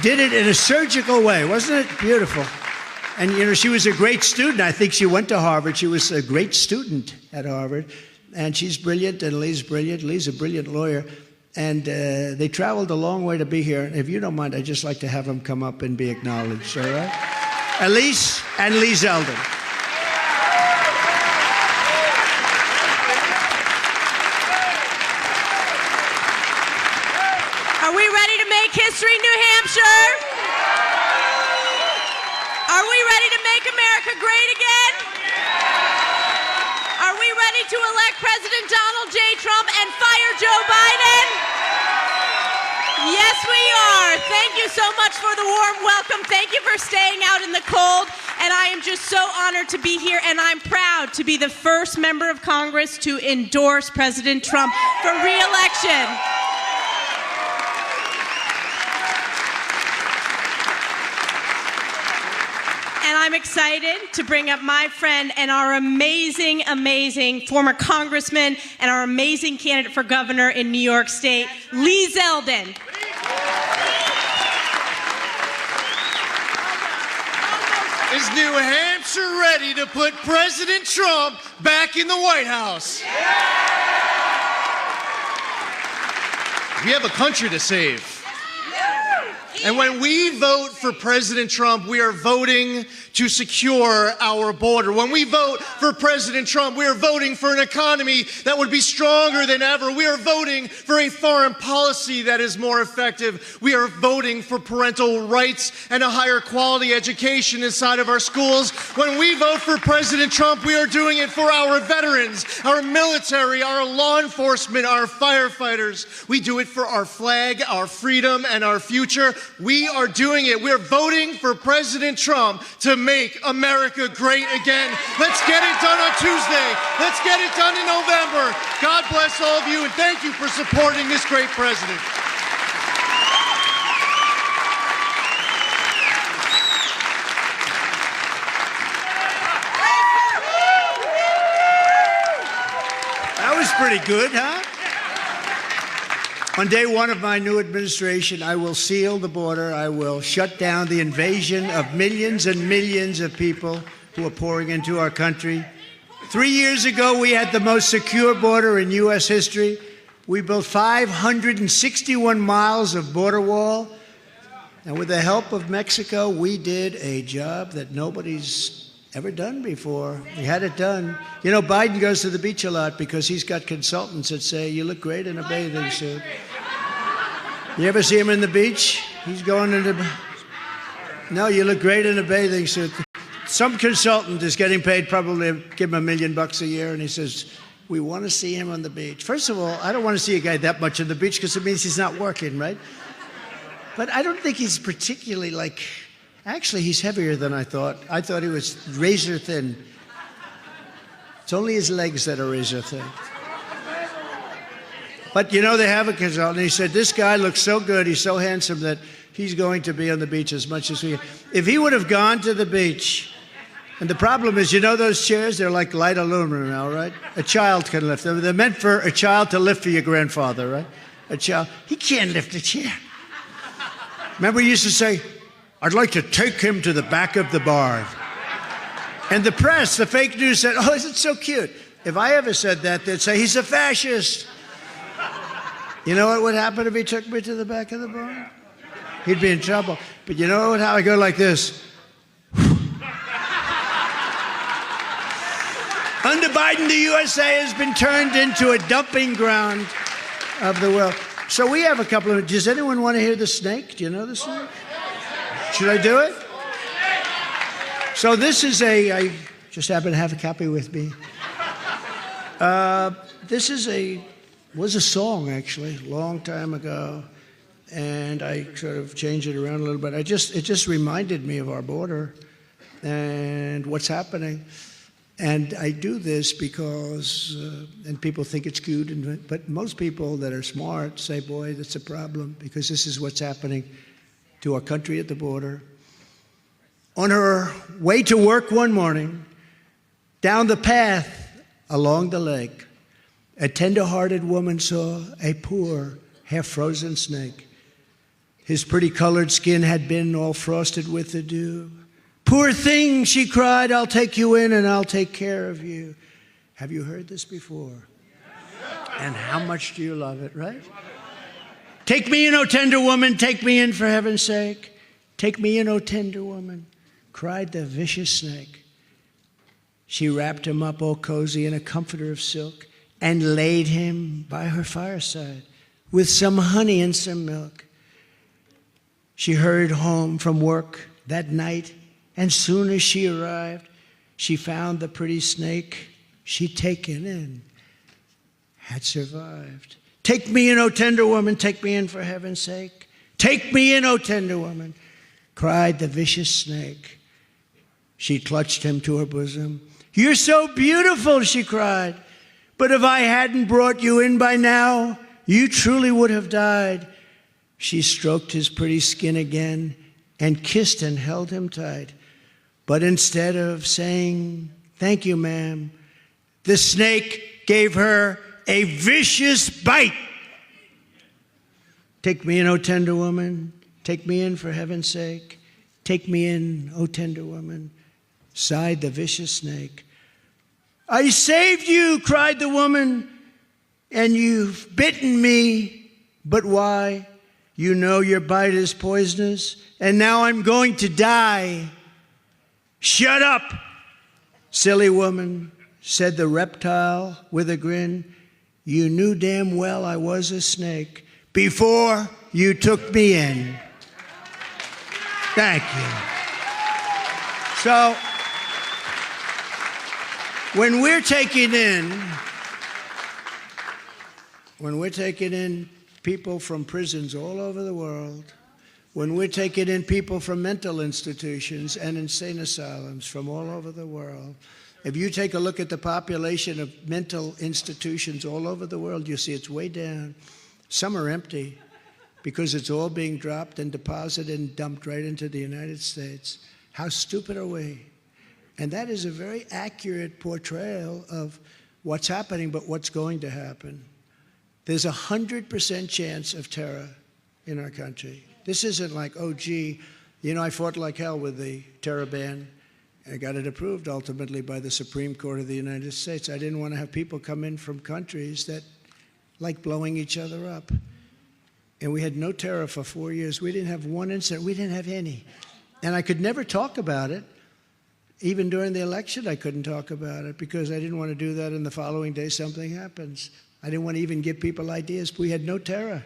did it in a surgical way. Wasn't it beautiful? And, you know, she was a great student. I think she went to Harvard. She was a great student at Harvard. And she's brilliant, and Lee's brilliant. Lee's a brilliant lawyer. And they traveled a long way to be here. If you don't mind, I'd just like to have them come up and be acknowledged, all right? Elise and Lee Zeldin. Are we ready to make history, New Hampshire? Are we ready to make America great again? Are we ready to elect President Donald J. Trump and fire Joe Biden? Yes, we are. Thank you so much for the warm welcome. Thank you for staying out in the cold. And I am just so honored to be here, and I'm proud to be the first member of Congress to endorse President Trump for re-election. And I'm excited to bring up my friend and our amazing, amazing former congressman and our amazing candidate for governor in New York State, Lee Zeldin. Is New Hampshire ready to put President Trump back in the White House? We have a country to save. And when we vote for President Trump, we are voting to secure our border. When we vote for President Trump, we are voting for an economy that would be stronger than ever. We are voting for a foreign policy that is more effective. We are voting for parental rights and a higher quality education inside of our schools. When we vote for President Trump, we are doing it for our veterans, our military, our law enforcement, our firefighters. We do it for our flag, our freedom, and our future. We are doing it. We're voting for President Trump to make America great again. Let's get it done on Tuesday. Let's get it done in November. God bless all of you, and thank you for supporting this great president. That was pretty good, huh? On day one of my new administration, I will seal the border. I will shut down the invasion of millions and millions of people who are pouring into our country. 3 years ago, we had the most secure border in U.S. history. We built 561 miles of border wall. And with the help of Mexico, we did a job that nobody's ever done before. We had it done. You know, Biden goes to the beach a lot because he's got consultants that say, you look great in a bathing suit. You ever see him in the beach? He's going into... No, you look great in a bathing suit. Some consultant is getting paid probably, give him $1 million a year, and he says, we want to see him on the beach. First of all, I don't want to see a guy that much on the beach because it means he's not working, right? But I don't think he's particularly like... Actually, he's heavier than I thought. I thought he was razor thin. It's only his legs that are razor thin. But you know, they have a consultant. He said, this guy looks so good, he's so handsome that he's going to be on the beach as much as we... If he would have gone to the beach, and the problem is, you know those chairs? They're like light aluminum now, right? A child can lift them. They're meant for a child to lift for your grandfather, right? A child. He can't lift a chair. Remember, we used to say, I'd like to take him to the back of the barn. And the press, the fake news said, oh, isn't it so cute? If I ever said that, they'd say, he's a fascist. You know what would happen if he took me to the back of the barn? He'd be in trouble. But you know what? How I go like this. Under Biden, the USA has been turned into a dumping ground of the world. So we have a couple of... Does anyone want to hear the snake? Do you know the snake? Should I do it? So this is I just happen to have a copy with me. This is was a song, actually, a long time ago. And I sort of changed it around a little bit. It just reminded me of our border and what's happening. And I do this because, and people think it's cute, but most people that are smart say, boy, that's a problem, because this is what's happening to our country at the border. On her way to work one morning, down the path along the lake, a tender-hearted woman saw a poor, half-frozen snake. His pretty colored skin had been all frosted with the dew. Poor thing, she cried, I'll take you in and I'll take care of you. Have you heard this before? And how much do you love it, right? Take me in, O tender woman, take me in for heaven's sake. Take me in, O tender woman, cried the vicious snake. She wrapped him up all cozy in a comforter of silk and laid him by her fireside with some honey and some milk. She hurried home from work that night, and soon as she arrived, she found the pretty snake she'd taken in had survived. Take me in, O tender woman, take me in for heaven's sake. Take me in, O tender woman, cried the vicious snake. She clutched him to her bosom. You're so beautiful, she cried. But if I hadn't brought you in by now, you truly would have died. She stroked his pretty skin again and kissed and held him tight. But instead of saying, thank you, ma'am, the snake gave her a vicious bite. Take me in, O tender woman. Take me in for heaven's sake. Take me in, O tender woman, sighed the vicious snake. I saved you, cried the woman, and you've bitten me. But why? You know your bite is poisonous, and now I'm going to die. Shut up, silly woman, said the reptile with a grin. You knew damn well I was a snake before you took me in. Thank you. So, when we're taking in people from prisons all over the world, when we're taking in people from mental institutions and insane asylums from all over the world, if you take a look at the population of mental institutions all over the world, you'll see it's way down. Some are empty because it's all being dropped and deposited and dumped right into the United States. How stupid are we? And that is a very accurate portrayal of what's happening, but what's going to happen. There's 100% chance of terror in our country. This isn't like, oh, gee, you know, I fought like hell with the terror ban. I got it approved ultimately by the Supreme Court of the United States. I didn't want to have people come in from countries that like blowing each other up. And we had no terror for 4 years. We didn't have one incident. We didn't have any. And I could never talk about it. Even during the election, I couldn't talk about it because I didn't want to do that and the following day something happens. I didn't want to even give people ideas. We had no terror.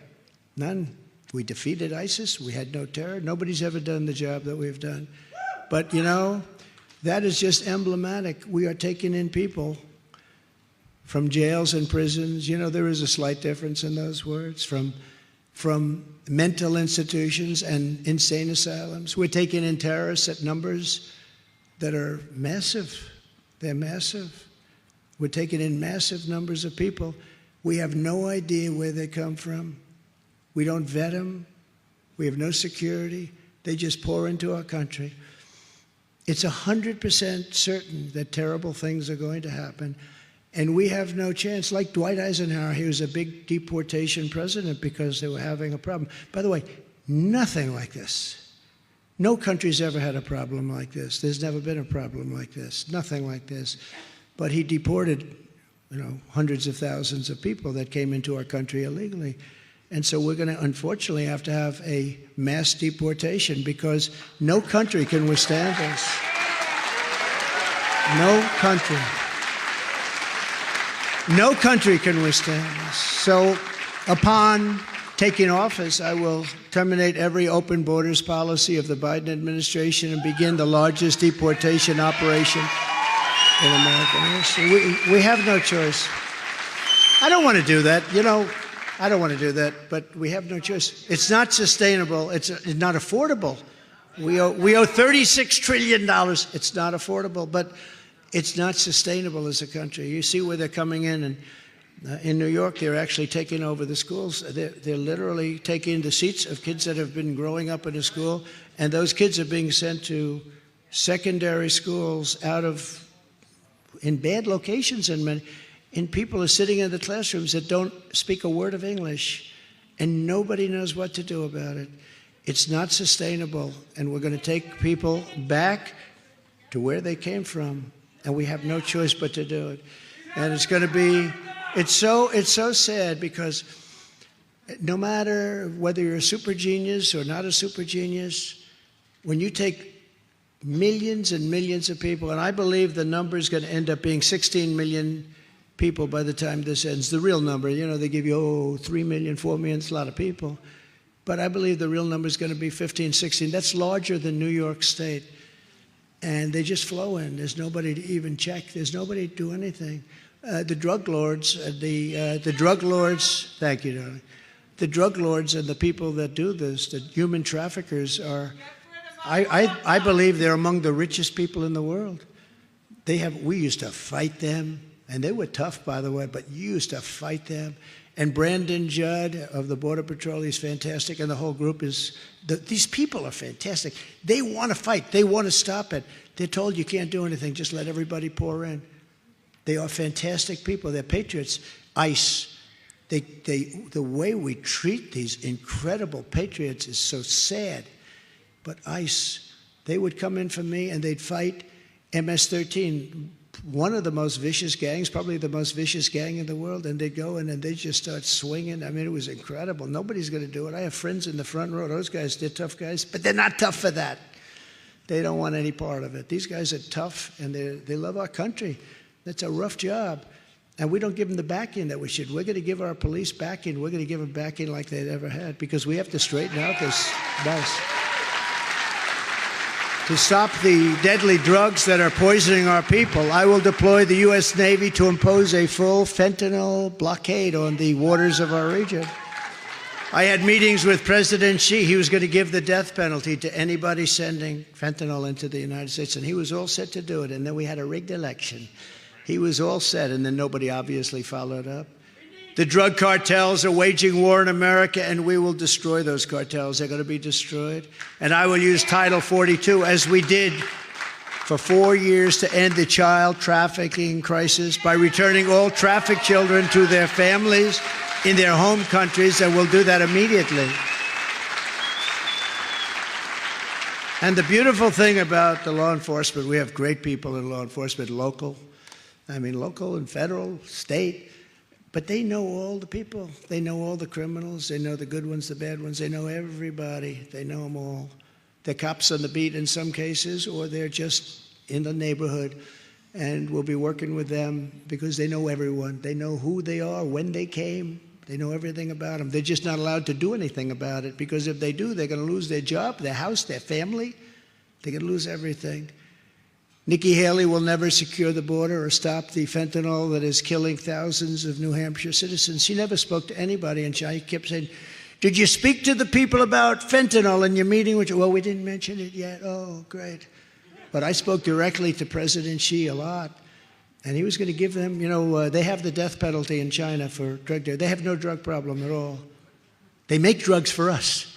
None. We defeated ISIS. We had no terror. Nobody's ever done the job that we've done. But, you know, that is just emblematic. We are taking in people from jails and prisons. You know, there is a slight difference in those words. From mental institutions and insane asylums. We're taking in terrorists at numbers that are massive. They're massive. We're taking in massive numbers of people. We have no idea where they come from. We don't vet them. We have no security. They just pour into our country. It's 100% certain that terrible things are going to happen. And we have no chance. Like Dwight Eisenhower, he was a big deportation president because they were having a problem. By the way, nothing like this. No country's ever had a problem like this. There's never been a problem like this. Nothing like this. But he deported, hundreds of thousands of people that came into our country illegally. And so we're going to, unfortunately, have to have a mass deportation because no country can withstand this. No country. No country can withstand this. So upon taking office, I will terminate every open borders policy of the Biden administration and begin the largest deportation operation in American history. We have no choice. I don't want to do that. I don't want to do that, but we have no choice. It's not sustainable. It's not affordable. We owe $36 trillion. It's not affordable, but it's not sustainable as a country. You see where they're coming in, and in New York, they're actually taking over the schools. They're literally taking the seats of kids that have been growing up in a school, and those kids are being sent to secondary schools in bad locations, and people are sitting in the classrooms that don't speak a word of English, and nobody knows what to do about it. It's not sustainable, and we're going to take people back to where they came from. And we have no choice but to do it. And it's going to be, it's so sad because no matter whether you're a super genius or not a super genius, when you take millions and millions of people, and I believe the number is going to end up being 16 million people by the time this ends. The real number, they give you, 3 million, 4 million, it's a lot of people. But I believe the real number is going to be 15, 16. That's larger than New York State. And they just flow in. There's nobody to even check. There's nobody to do anything. The drug lords, the drug lords, thank you, darling. The drug lords and the people that do this, the human traffickers are, I believe they're among the richest people in the world. We used to fight them, and they were tough, by the way, but you used to fight them. And Brandon Judd of the Border Patrol, he's fantastic, and the whole group is, these people are fantastic. They want to fight. They want to stop it. They're told you can't do anything. Just let everybody pour in. They are fantastic people. They're patriots. ICE, the way we treat these incredible patriots is so sad. But ICE, they would come in for me, and they'd fight MS-13, one of the most vicious gangs, probably the most vicious gang in the world, and they'd go in and they'd just start swinging. I mean, it was incredible. Nobody's going to do it. I have friends in the front row. Those guys, they're tough guys, but they're not tough for that. They don't want any part of it. These guys are tough, and they love our country. That's a rough job, and we don't give them the backing that we should. We're going to give our police backing. We're going to give them backing like they'd ever had because we have to straighten out this mess. To stop the deadly drugs that are poisoning our people, I will deploy the U.S. Navy to impose a full fentanyl blockade on the waters of our region. I had meetings with President Xi. He was going to give the death penalty to anybody sending fentanyl into the United States, and he was all set to do it. And then we had a rigged election. He was all set, and then nobody obviously followed up. The drug cartels are waging war in America, and we will destroy those cartels. They're going to be destroyed. And I will use Title 42, as we did for 4 years, to end the child trafficking crisis by returning all trafficked children to their families in their home countries, and we'll do that immediately. And the beautiful thing about the law enforcement, we have great people in law enforcement, local and federal, state. But they know all the people. They know all the criminals. They know the good ones, the bad ones. They know everybody. They know them all. They're cops on the beat in some cases, or they're just in the neighborhood. And we'll be working with them because they know everyone. They know who they are, when they came. They know everything about them. They're just not allowed to do anything about it, because if they do, they're going to lose their job, their house, their family. They're going to lose everything. Nikki Haley will never secure the border or stop the fentanyl that is killing thousands of New Hampshire citizens. She never spoke to anybody, and she kept saying, "Did you speak to the people about fentanyl in your meeting?" Well, we didn't mention it yet. Oh, great. But I spoke directly to President Xi a lot, and he was going to give them, they have the death penalty in China for drug dealers. They have no drug problem at all. They make drugs for us.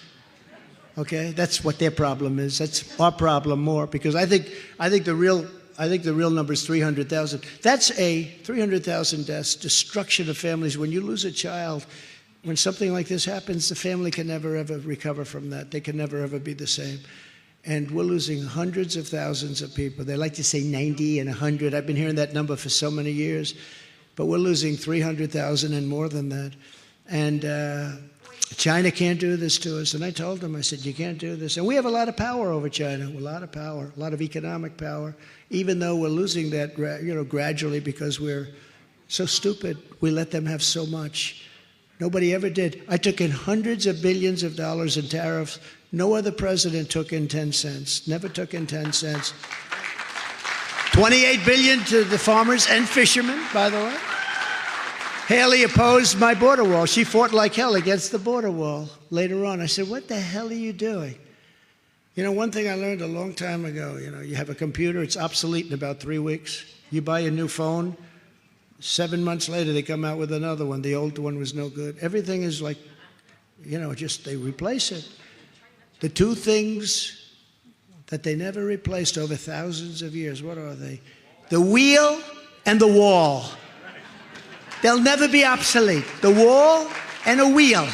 Okay, that's what their problem is. That's our problem more, because I think the real number is 300,000. That's a 300,000 deaths, destruction of families. When you lose a child, when something like this happens, the family can never ever recover from that. They can never ever be the same. And we're losing hundreds of thousands of people. They like to say 90 and 100. I've been hearing that number for so many years, but we're losing 300,000 and more than that. And China can't do this to us. And I told them, I said, you can't do this. And we have a lot of power over China, a lot of power, a lot of economic power, even though we're losing that, gradually, because we're so stupid. We let them have so much. Nobody ever did. I took in hundreds of billions of dollars in tariffs. No other president took in 10 cents, never took in 10 cents. 28 billion to the farmers and fishermen, by the way. Haley opposed my border wall. She fought like hell against the border wall later on. I said, what the hell are you doing? One thing I learned a long time ago, you have a computer, it's obsolete in about 3 weeks. You buy a new phone, 7 months later they come out with another one. The old one was no good. Everything is like, just they replace it. The two things that they never replaced over thousands of years, what are they? The wheel and the wall. They'll never be obsolete. The wall and a wheel.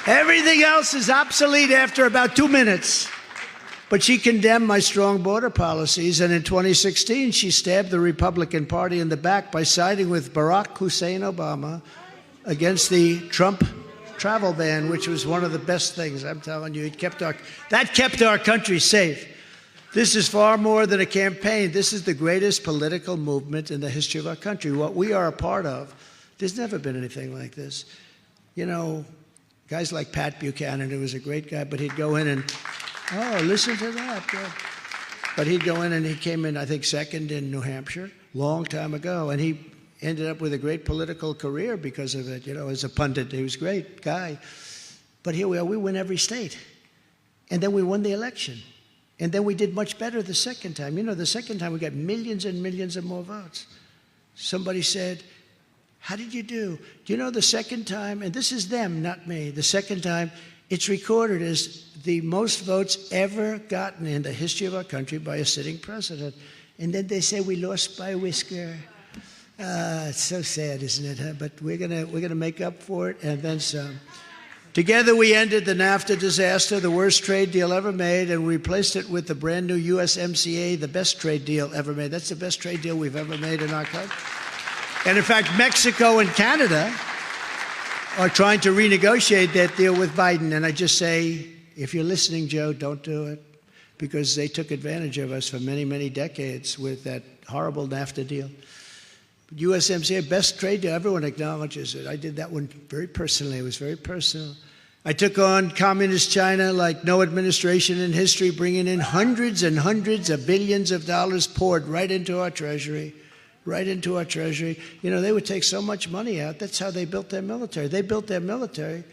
Everything else is obsolete after about 2 minutes. But she condemned my strong border policies, and in 2016, she stabbed the Republican Party in the back by siding with Barack Hussein Obama against the Trump travel ban, which was one of the best things. I'm telling you, that kept our country safe. This is far more than a campaign. This is the greatest political movement in the history of our country. What we are a part of, there's never been anything like this. Guys like Pat Buchanan, who was a great guy, but he'd go in and, listen to that. Good. But he'd go in and he came in, I think, second in New Hampshire, long time ago, and he ended up with a great political career because of it, as a pundit. He was a great guy. But here we are, we win every state. And then we won the election. And then we did much better the second time. The second time we got millions and millions of more votes. Somebody said, how did you do? Do you know the second time, and this is them, not me, the second time, it's recorded as the most votes ever gotten in the history of our country by a sitting president. And then they say we lost by a whisker. It's so sad, isn't it? Huh? But we're gonna make up for it, and then some. Together we ended the NAFTA disaster, the worst trade deal ever made, and we replaced it with the brand new USMCA, the best trade deal ever made. That's the best trade deal we've ever made in our country. And in fact, Mexico and Canada are trying to renegotiate that deal with Biden. And I just say, if you're listening, Joe, don't do it, because they took advantage of us for many, many decades with that horrible NAFTA deal. USMCA, best trade deal, everyone acknowledges it. I did that one very personally. It was very personal. I took on communist China like no administration in history, bringing in hundreds and hundreds of billions of dollars poured right into our treasury, right into our treasury. They would take so much money out. That's how they built their military. They built their military.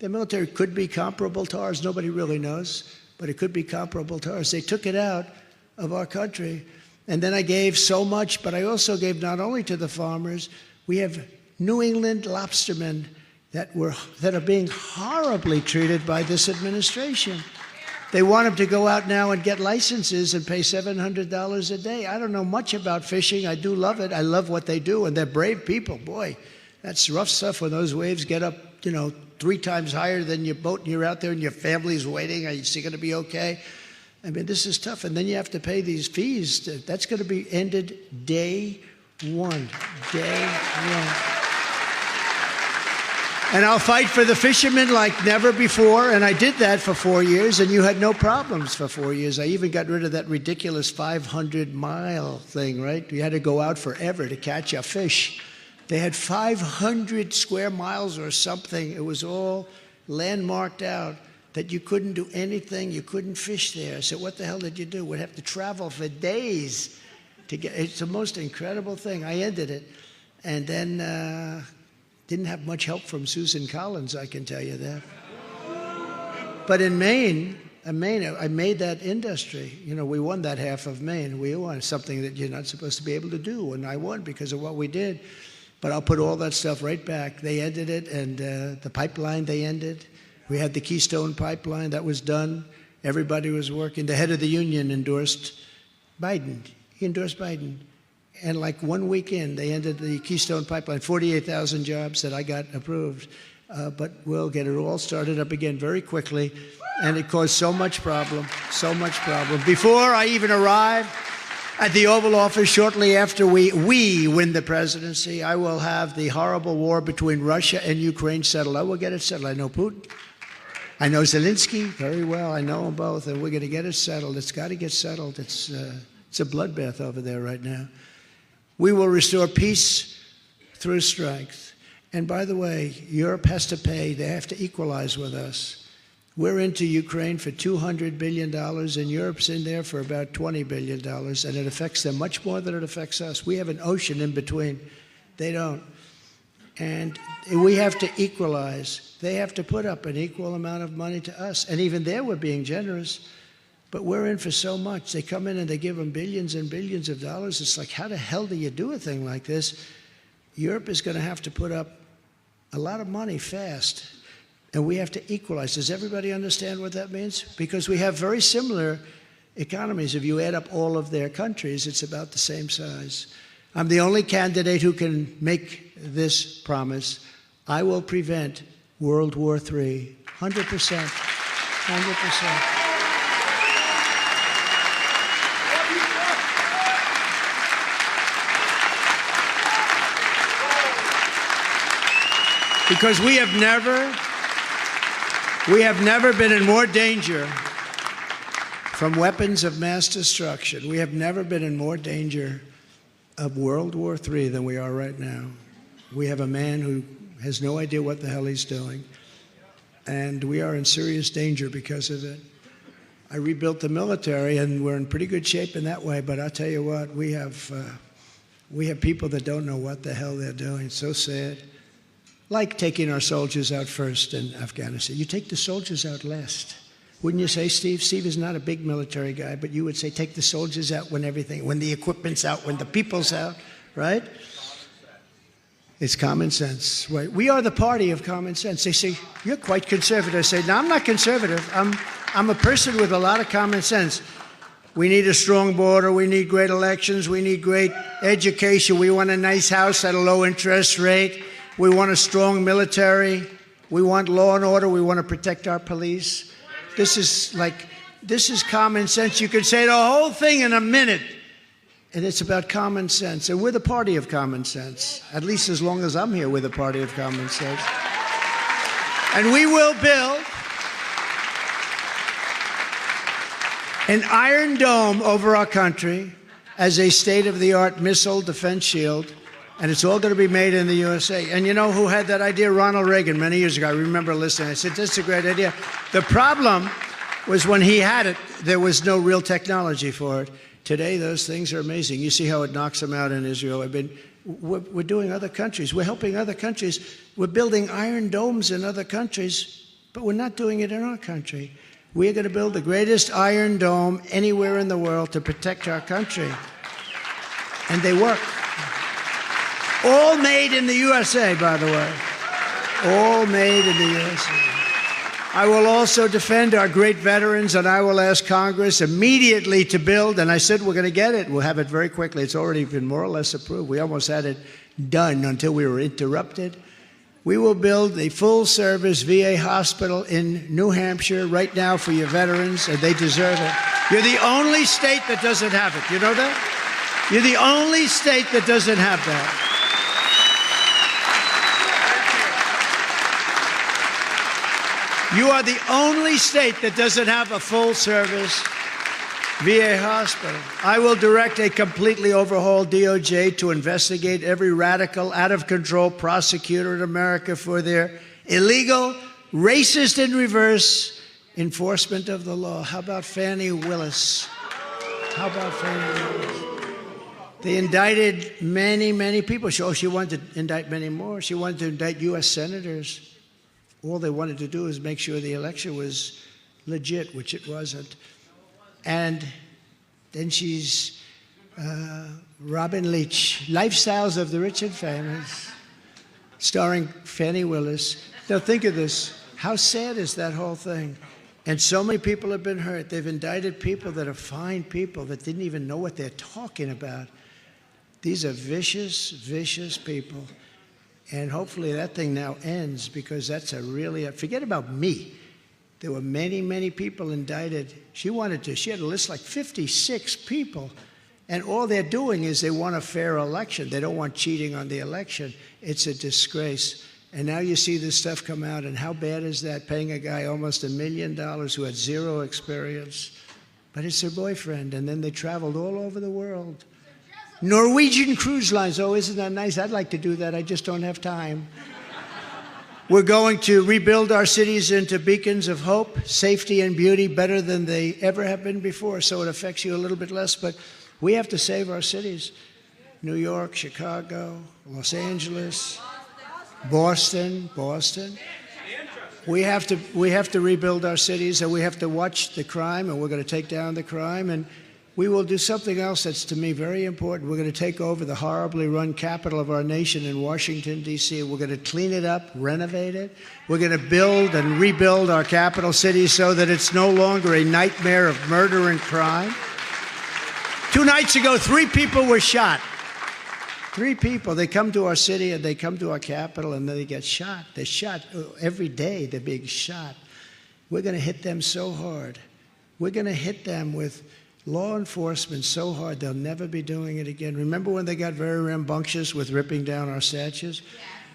Their military could be comparable to ours. Nobody really knows, but it could be comparable to ours. They took it out of our country. And then I gave so much, but I also gave not only to the farmers. We have New England lobstermen that are being horribly treated by this administration. They want them to go out now and get licenses and pay $700 a day. I don't know much about fishing. I do love it. I love what they do, and they're brave people. Boy, that's rough stuff when those waves get up, 3 times higher than your boat, and you're out there and your family's waiting. Are you still going to be okay? I mean, this is tough. And then you have to pay these fees. That's going to be ended day one. Day one. And I'll fight for the fishermen like never before. And I did that for 4 years, and you had no problems for 4 years. I even got rid of that ridiculous 500-mile thing, right? You had to go out forever to catch a fish. They had 500 square miles or something. It was all landmarked out that you couldn't do anything. You couldn't fish there. I said, what the hell did you do? We'd have to travel for days to get. It's the most incredible thing. I ended it. And then didn't have much help from Susan Collins, I can tell you that. But in Maine, I made that industry. You know, we won that half of Maine. We won something that you're not supposed to be able to do, and I won because of what we did. But I'll put all that stuff right back. They ended it, and the pipeline they ended. We had the Keystone Pipeline. That was done. Everybody was working. The head of the union endorsed Biden. He endorsed Biden. And like 1 week in, they ended the Keystone Pipeline, 48,000 jobs that I got approved. But we'll get it all started up again very quickly. And it caused so much problem, so much problem. Before I even arrived at the Oval Office, shortly after we win the presidency, I will have the horrible war between Russia and Ukraine settled. I will get it settled. I know Putin. I know Zelensky very well. I know them both, and we're going to get it settled. It's got to get settled. It's a bloodbath over there right now. We will restore peace through strength. And by the way, Europe has to pay. They have to equalize with us. We're into Ukraine for $200 billion, and Europe's in there for about $20 billion, and it affects them much more than it affects us. We have an ocean in between. They don't. And we have to equalize. They have to put up an equal amount of money to us. And even there, we're being generous. But we're in for so much. They come in and they give them billions and billions of dollars. It's like, how the hell do you do a thing like this? Europe is going to have to put up a lot of money fast. And we have to equalize. Does everybody understand what that means? Because we have very similar economies. If you add up all of their countries, it's about the same size. I'm the only candidate who can make this promise. I will prevent World War III. 100%. 100%. Because we have never been in more danger from weapons of mass destruction. We have never been in more danger of World War III than we are right now. We have a man who has no idea what the hell he's doing, and we are in serious danger because of it. I rebuilt the military, and we're in pretty good shape in that way, but I'll tell you what, we have people that don't know what the hell they're doing. It's so sad. Like taking our soldiers out first in Afghanistan. You take the soldiers out last. Wouldn't you say, Steve? Steve is not a big military guy, but you would say take the soldiers out when the equipment's out, when the people's out, right? It's common sense. Right? We are the party of common sense. They say, you're quite conservative. I say, no, I'm not conservative. I'm a person with a lot of common sense. We need a strong border. We need great elections. We need great education. We want a nice house at a low interest rate. We want a strong military. We want law and order. We want to protect our police. This is common sense. You can say the whole thing in a minute, and it's about common sense. And we're the party of common sense. At least as long as I'm here, we're the party of common sense. And we will build an iron dome over our country as a state-of-the-art missile defense shield. And it's all going to be made in the USA. And you know who had that idea? Ronald Reagan, many years ago. I remember listening. I said, that's a great idea. The problem was when he had it, there was no real technology for it. Today, those things are amazing. You see how it knocks them out in Israel. We're doing other countries. We're helping other countries. We're building iron domes in other countries, but we're not doing it in our country. We're going to build the greatest iron dome anywhere in the world to protect our country. And they work. All made in the USA, by the way. All made in the USA. I will also defend our great veterans, and I will ask Congress immediately to build, and I said we're going to get it. We'll have it very quickly. It's already been more or less approved. We almost had it done until we were interrupted. We will build a full-service VA hospital in New Hampshire right now for your veterans, and they deserve it. You're the only state that doesn't have it. You know that? You're the only state that doesn't have that. You are the only state that doesn't have a full-service VA hospital. I will direct a completely overhauled DOJ to investigate every radical, out-of-control prosecutor in America for their illegal, racist, and reverse enforcement of the law. How about Fannie Willis? How about Fannie Willis? They indicted many, many people. She wanted to indict many more. She wanted to indict U.S. senators. All they wanted to do is make sure the election was legit, which it wasn't. And then she's Robin Leach, Lifestyles of the Rich and Famous, starring Fannie Willis. Now think of this. How sad is that whole thing? And so many people have been hurt. They've indicted people that are fine people that didn't even know what they're talking about. These are vicious, vicious people. And hopefully that thing now ends, because that's a really, forget about me. There were many, many people indicted. She had a list like 56 people. And all they're doing is they want a fair election. They don't want cheating on the election. It's a disgrace. And now you see this stuff come out, and how bad is that, paying a guy almost $1 million who had zero experience? But it's her boyfriend, and then they traveled all over the world. Norwegian Cruise Lines, oh, isn't that nice? I'd like to do that, I just don't have time. We're going to rebuild our cities into beacons of hope, safety, and beauty better than they ever have been before, so it affects you a little bit less, but we have to save our cities. New York, Chicago, Los Angeles, Boston. We have to rebuild our cities, and we have to watch the crime, and we're going to take down the crime, and we will do something else that's, to me, very important. We're going to take over the horribly run capital of our nation in Washington, D.C. We're going to clean it up, renovate it. We're going to build and rebuild our capital city so that it's no longer a nightmare of murder and crime. 2 nights ago, 3 people were shot. 3 people. They come to our city and they come to our capital and then they get shot. They're shot every day. They're being shot. We're going to hit them so hard. We're going to hit them with law enforcement so hard they'll never be doing it again. Remember when they got very rambunctious with ripping down our statues?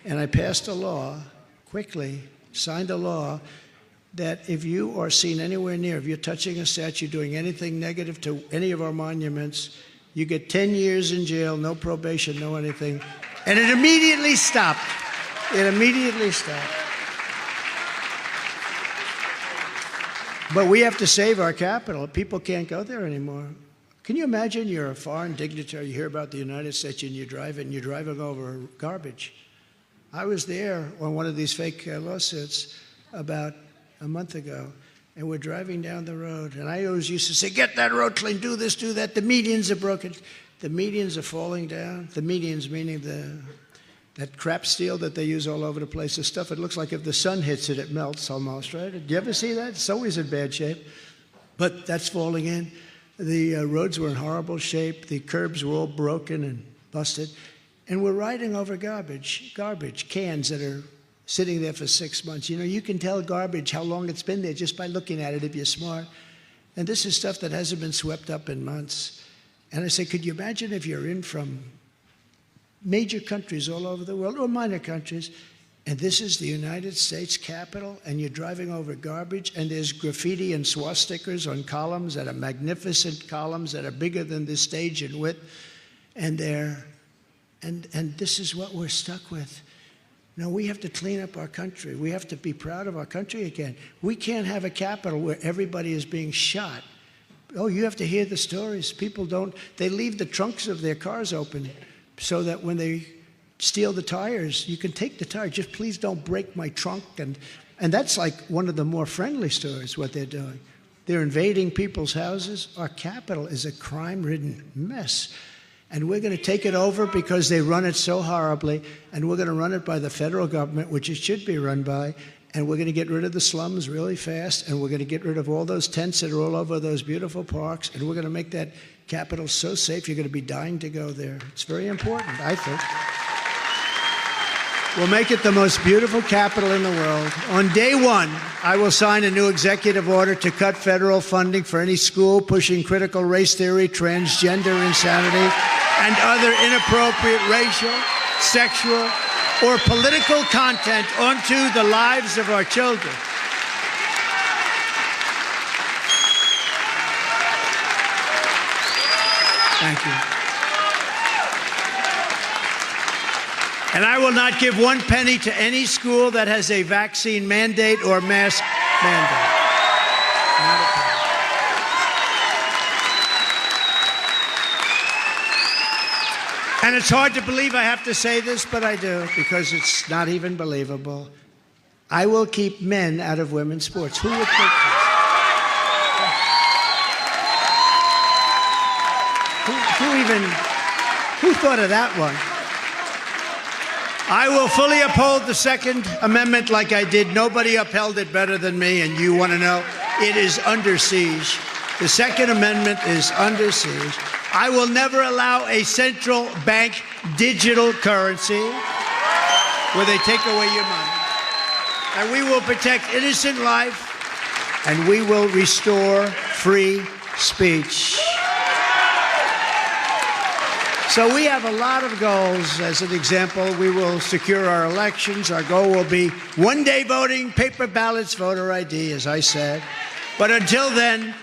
And I passed a law, quickly, signed a law, that if you are seen anywhere near, if you're touching a statue, doing anything negative to any of our monuments, you get 10 years in jail, no probation, no anything. And it immediately stopped. It immediately stopped. But we have to save our capital. People can't go there anymore. Can you imagine you're a foreign dignitary, you hear about the United States and you're driving over garbage. I was there on one of these fake lawsuits about a month ago, and we're driving down the road, and I always used to say, get that road clean, do this, do that. The medians are broken. The medians are falling down. The medians meaning that crap steel that they use all over the place, the stuff, it looks like if the sun hits it, it melts almost, right? Did you ever see that? It's always in bad shape. But that's falling in. The roads were in horrible shape. The curbs were all broken and busted. And we're riding over garbage cans that are sitting there for 6 months. You know, you can tell garbage how long it's been there just by looking at it if you're smart. And this is stuff that hasn't been swept up in months. And I say, could you imagine if you're in from major countries all over the world, or minor countries, and this is the United States Capitol, and you're driving over garbage, and there's graffiti and swastikas on columns that are magnificent columns that are bigger than this stage in width, and this is what we're stuck with. No, we have to clean up our country. We have to be proud of our country again. We can't have a capital where everybody is being shot. Oh, you have to hear the stories. People they leave the trunks of their cars open so that when they steal the tires, you can take the tire. Just please don't break my trunk. And that's like one of the more friendly stories, what they're doing. They're invading people's houses. Our capital is a crime-ridden mess. And we're going to take it over because they run it so horribly. And we're going to run it by the federal government, which it should be run by. And we're going to get rid of the slums really fast. And we're going to get rid of all those tents that are all over those beautiful parks. And we're going to make that capital so safe, you're going to be dying to go there. It's very important, I think. We'll make it the most beautiful capital in the world. On day one, I will sign a new executive order to cut federal funding for any school pushing critical race theory, transgender insanity, and other inappropriate racial, sexual, or political content onto the lives of our children. Thank you. And I will not give one penny to any school that has a vaccine mandate or mask mandate. Not a penny. And it's hard to believe I have to say this, but I do, because it's not even believable. I will keep men out of women's sports. Who would think this? Who thought of that one? I will fully uphold the Second Amendment like I did. Nobody upheld it better than me, and you want to know? It is under siege. The Second Amendment is under siege. I will never allow a central bank digital currency where they take away your money. And we will protect innocent life, and we will restore free speech. So we have a lot of goals. As an example, we will secure our elections. Our goal will be one-day voting, paper ballots, voter ID, as I said. But until then,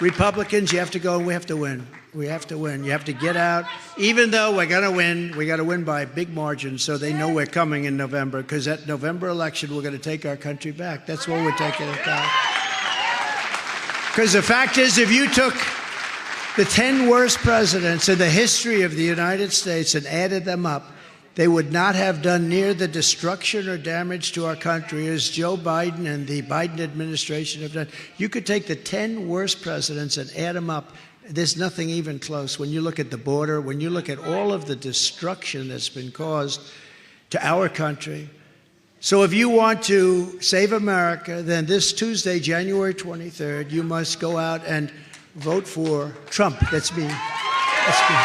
Republicans, you have to go and we have to win. We have to win. You have to get out. Even though we're going to win, we got to win by a big margin so they know we're coming in November, because that November election, we're going to take our country back. That's what we're taking it back. Because the fact is, if you took the 10 worst presidents in the history of the United States and added them up, they would not have done near the destruction or damage to our country as Joe Biden and the Biden administration have done. You could take the 10 worst presidents and add them up. There's nothing even close. When you look at the border, when you look at all of the destruction that's been caused to our country. So if you want to save America, then this Tuesday, January 23rd, you must go out and vote for Trump. That's me. That's me.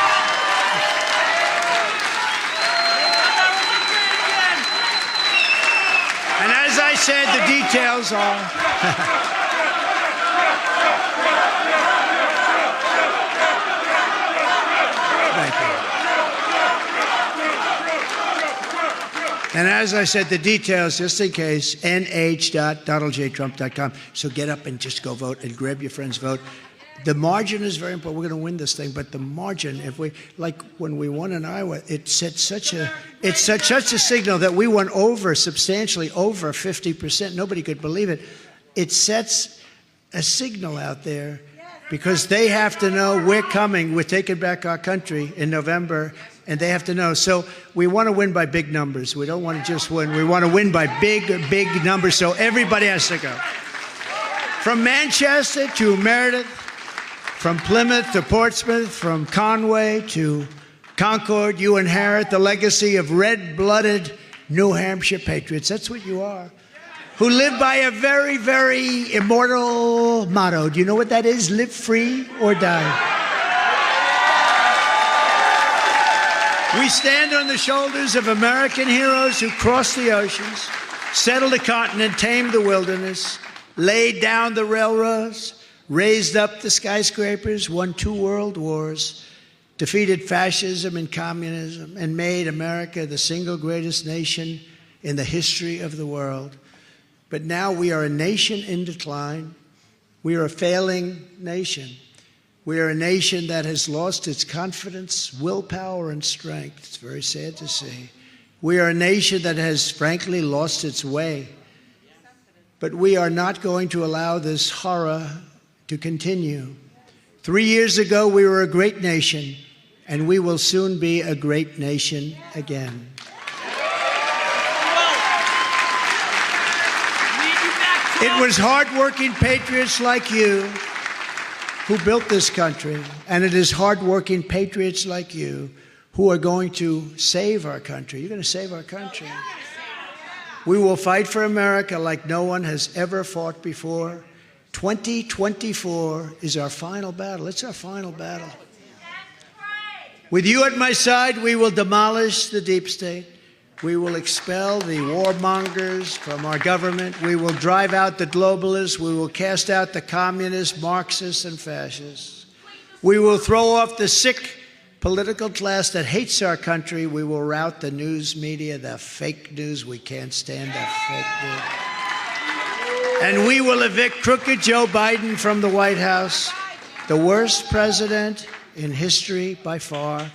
And as I said, the details are... Thank you. And as I said, the details, just in case, nh.donaldjtrump.com. So get up and just go vote and grab your friend's vote. The margin is very important. We're going to win this thing, but the margin, if we, like when we won in Iowa, it set such a signal that we won substantially over 50%. Nobody could believe it. It sets a signal out there because they have to know we're coming. We're taking back our country in November, and they have to know. So we want to win by big numbers. We don't want to just win. We want to win by big numbers. So everybody has to go. From Manchester to Meredith, from Plymouth to Portsmouth, from Conway to Concord, you inherit the legacy of red-blooded New Hampshire patriots. That's what you are. Who live by a very, very immortal motto. Do you know what that is? Live free or die. We stand on the shoulders of American heroes who crossed the oceans, settled the continent, tamed the wilderness, laid down the railroads, raised up the skyscrapers, won 2 world wars, defeated fascism and communism, and made America the single greatest nation in the history of the world. But now we are a nation in decline. We are a failing nation. We are a nation that has lost its confidence, willpower, and strength. It's very sad to see. We are a nation that has, frankly, lost its way. But we are not going to allow this horror to continue. 3 years ago, we were a great nation, and we will soon be a great nation again. It was hardworking patriots like you who built this country, and it is hardworking patriots like you who are going to save our country. You're going to save our country. We will fight for America like no one has ever fought before. 2024 is our final battle. It's our final battle. With you at my side, we will demolish the deep state. We will expel the warmongers from our government. We will drive out the globalists. We will cast out the communists, Marxists, and fascists. We will throw off the sick political class that hates our country. We will rout the news media, the fake news. We can't stand that fake news. And we will evict crooked Joe Biden from the White House, the worst president in history by far.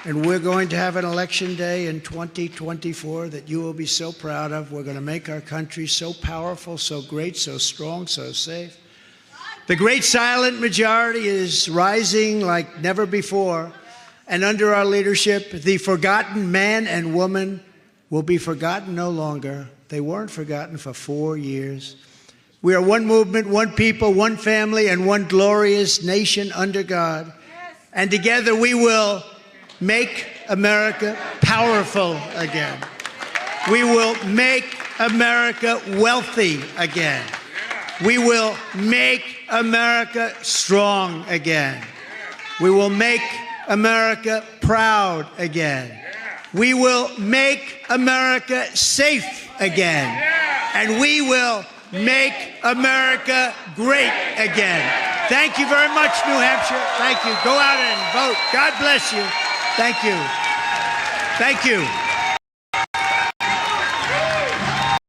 And we're going to have an election day in 2024 that you will be so proud of. We're going to make our country so powerful, so great, so strong, so safe. The great silent majority is rising like never before. And under our leadership, the forgotten man and woman will be forgotten no longer. They weren't forgotten for 4 years. We are one movement, one people, one family, and one glorious nation under God. And together we will make America powerful again. We will make America wealthy again. We will make America strong again. We will make America proud again. We will make America safe again. And we will make America great again. Thank you very much, New Hampshire. Thank you. Go out and vote. God bless you. Thank you. Thank you.